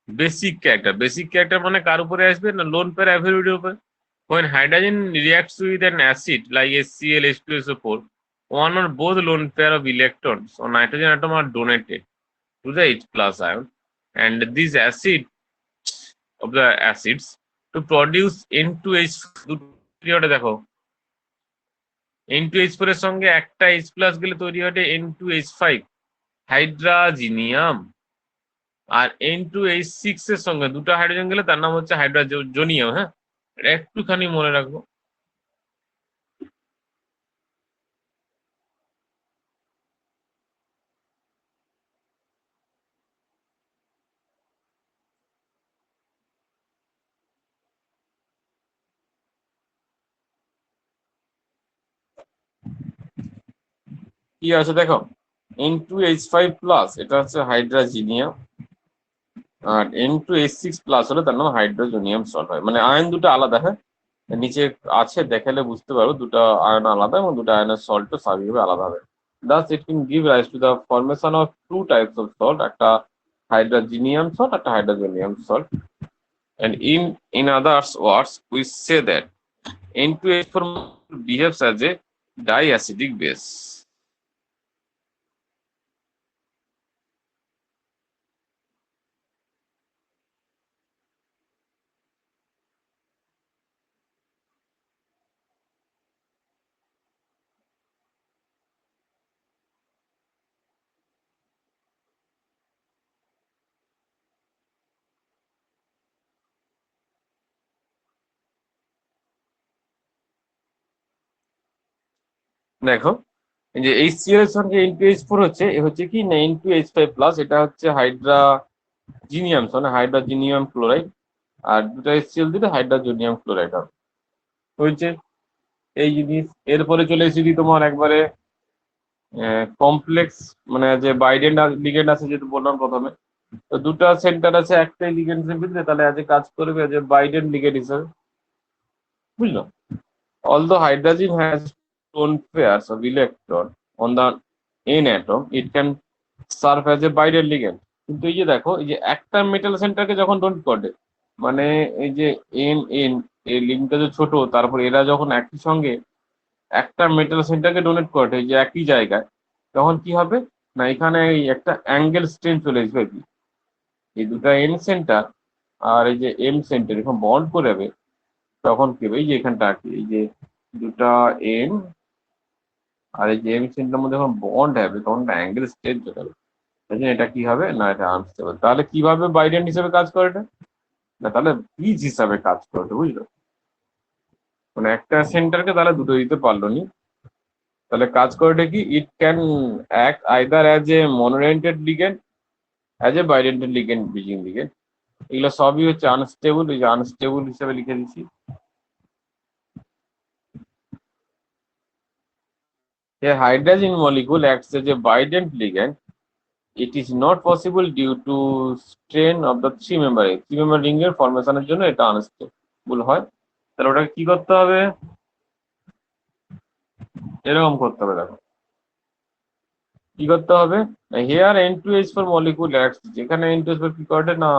বেসিক ক্যারেক্টার। বেসিক ক্যারেক্টার মানে কার উপরে আসবে না, লোন পেয়ার অ্যাফিনিটির উপরে। When hydrogen reacts with an acid like HCl, H2SO4, one or both lone pair of electrons or nitrogen atom are donated to the H plus ion, and this acid of the acids to produce N2H। দুটো দেখো, N2H4 এর সঙ্গে একটা H plus গেলে তৈরি হবে N2H5 হাইড্রাজিনিয়াম, আর N2H6 এর সঙ্গে দুটো হাইড্রোজেন গেলে তার নাম হচ্ছে হাইড্রাজোনিয়াম। হ্যাঁ, এটা একটুখানি মনে রাখবো। কি আছে দেখো, N2H5 প্লাস এটা হচ্ছে হাইড্রাজিনিয়াম, আর N2H6 প্লাস হলে তার নাম হাইড্রোজোনিয়াম সল্ট হয়। মানে আয়ন দুটো আলাদা। হ্যাঁ, নিচে আছে দেখালে বুঝতে পারো, দুটো আয়ন আলাদা এবং দুটো আয়নের সল্টও স্বাভাবিকভাবে আলাদা হবে। Thus it can give rise to the formation of two types of salt, একটা হাইড্রোজেনিয়াম সল্ট, একটা হাইড্রোজোনিয়াম salt. And in other words, we say that N2H4 behaves as a diacidic base. দেখো, এই যে HCl এর সঙ্গে N2H4 হচ্ছে, এ হচ্ছে কি না N2H5 প্লাস, এটা হচ্ছে হাইড্রাজিনিয়াম মানে হাইড্রাজিনিয়াম ক্লোরাইড, আর দুটো HCl দিলে হাইড্রাজোনিয়াম ক্লোরাইড হবে, হয়েছে এই জিনিস। এরপরে চলে এসেছি তোমার একবারে কমপ্লেক্স, মানে যে বাইডেন্ড লিগেন্ড আছে যেটা বললাম প্রথমে। তো দুটো সেন্টার আছে একটাই লিগেন্ডের ভিতরে, তাহলে আজ কাজ করবে যে বাইডেন্ড লিগেন্ড হিসাবে, বুঝলো? Although hydrogen has lone pairs of electron on the n atom, it can serve as a bidental ligand. কিন্তু এই যে দেখো, এই যে একটা মেটাল সেন্টারকে যখন ডোনেট করে, মানে এই যে এন এন এই লিঙ্কটা যে ছোট, তারপর এরা যখন একই সঙ্গে একটা মেটাল সেন্টারকে ডোনেট করে এই যে একই জায়গায়, তখন কি হবে না, এখানে এই একটা অ্যাঙ্গেল স্ট্রেন চলে আসবে কি, এই দুটো এন সেন্টার আর এই যে এম সেন্টার এখন বন্ড করে যাবে, তখন কি হবে এই যে এখানটা আর কি, এই যে দুটা এন আর এই যে এম সেন্টারের মধ্যে যখন বন্ড হবে তখন অ্যাঙ্গেল স্ট্রেট চলে যাবে। তাই জন্য এটা কি হবে না, এটা আনস্টেবল। তাহলে কিভাবে বাইডেন্ট হিসেবে কাজ করে এটা না, তাহলে ব্রিজ হিসাবে কাজ করবে, বুঝলো? মানে একটা সেন্টারকে তাহলে দুটো দিতে পারলো নি, তাহলে কাজ করে কি, it can act either as a monodentate ligand, as a bidentate ligand, bridging ligand. এগুলো সবই হচ্ছে আনস্টেবল, এই যে আনস্টেবল হিসেবে লিখে দিচ্ছি। A hydrogen molecule acts as a bident ligand. It is not possible due to strain of the three member ring. Three member ring এর ফরমেশনের জন্য এটা আনস্টেবল হয়। তাহলে ওটাকে কি করতে হবে, এরকম করতে হবে। দেখো কি করতে হবে, here N2H4 molecule acts, যেখানে N2H4 কি করে না,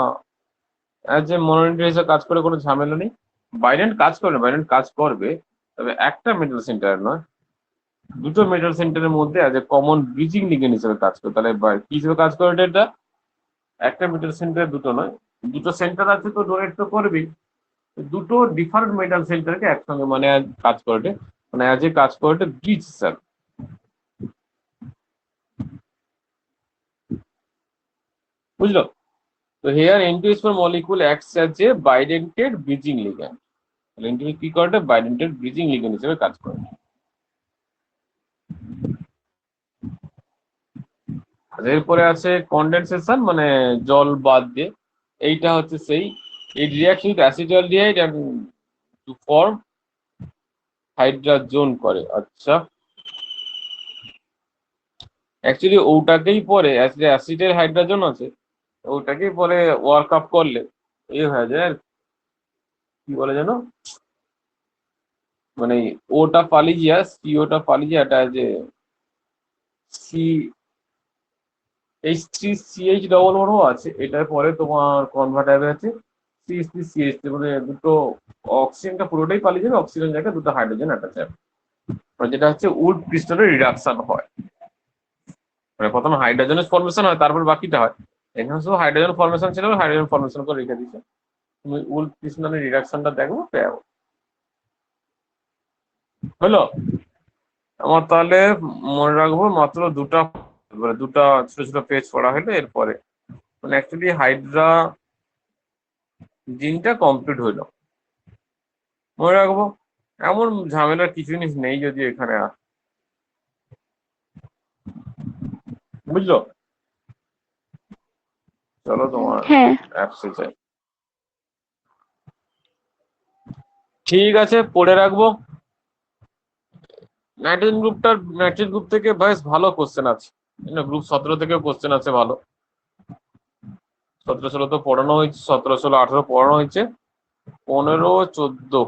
অ্যাজ এ মনোরেন্ট হিসেবে কাজ করে, কোনো ঝামেলা নেই। বাইডেন্ট কাজ করবে, বাইডেন্ট কাজ করবে, তবে একটা মেটাল সেন্টার নয়, দুটো মেটাল সেন্টারের মধ্যে as a common bridging ligand হিসেবে কাজ করে। তাহলে কি হিসেবে কাজ করে এটা, একটা মেটাল সেন্টার দুটো নয়, দুটো সেন্টার আছে তো ডোনেট তো করবেই, দুটো ডিফারেন্ট মেটাল সেন্টারকে একসঙ্গে মানে কাজ করে, মানে অ্যাজ এ কাজ করে ব্রিজ হিসাবে, বুঝলো? তো here N2H4 molecule acts as a bidentate bridging ligand. Intermediate কি করে, বাইডেন্টেড ব্রিজিং লিগেন্ড হিসেবে কাজ করে। এরপরে আছে কন্ডেনসেশন, মানে জল বাদ দিয়ে, এইটা হচ্ছে সেই it reacts with acetaldehyde and to form হাইড্রাজোন করে। আচ্ছা, অ্যাকচুয়ালি ওটাকেই পরে অ্যাসিটের হাইড্রাজন আছে, ওটাকেই পরে ওয়ার্ক আপ করলে এই হয়ে যায় আর কি বলে যেন, মানে ওটা পালিজিয়া, সিওটা পালিজিয়া, এটা যে সি এইচ ডবল ও আছে, এটার পরে তোমার কনভার্ট হবে আছে CH3CH, মানে দুটো অক্সিজেনটা পুরোটাই পালিয়ে যাবে, অক্সিজেন জায়গায় দুটো হাইড্রোজেন অ্যাটাচ হবে, মানে যেটা হচ্ছে উড ক্রিস্টালের রিডাকশন হয়, মানে প্রথমে হাইড্রোজেনের ফর্মেশন হয় তারপর বাকিটা হয়। এখানে শুধু হাইড্রোজেন ফর্মেশন ছিল, হাইড্রোজেন ফর্মেশন করে রেখে দিচ্ছে, তুমি উড ক্রিস্টালের রিডাকশনটা দেখো পেয়ে যাবো। হলো আমার, তাহলে মনে রাখবো মাত্র দুটা, মানে দুটা ছোট ছোট পেজ পড়া হলো, এরপরে মানে অ্যাকচুয়ালি হাইড্রা জিনটা কমপ্লিট হইলো, মনে রাখবো। এমন ঝামেলার কিছু জিনিস নেই যদি এখানে বুঝলো। চলো তোমার হ্যাঁ অ্যাপসে যাই। ঠিক আছে, পড়ে রাখবো। নাইট্রোজেন গ্রুপ থেকে বেশ ভালো কোশ্চেন আছে, গ্রুপ 17 থেকে কোশ্চেন আছে ভালো। 17-16 তো পড়ানো হয়েছে, 17-16-18 পড়ানো হয়েছে, 15-14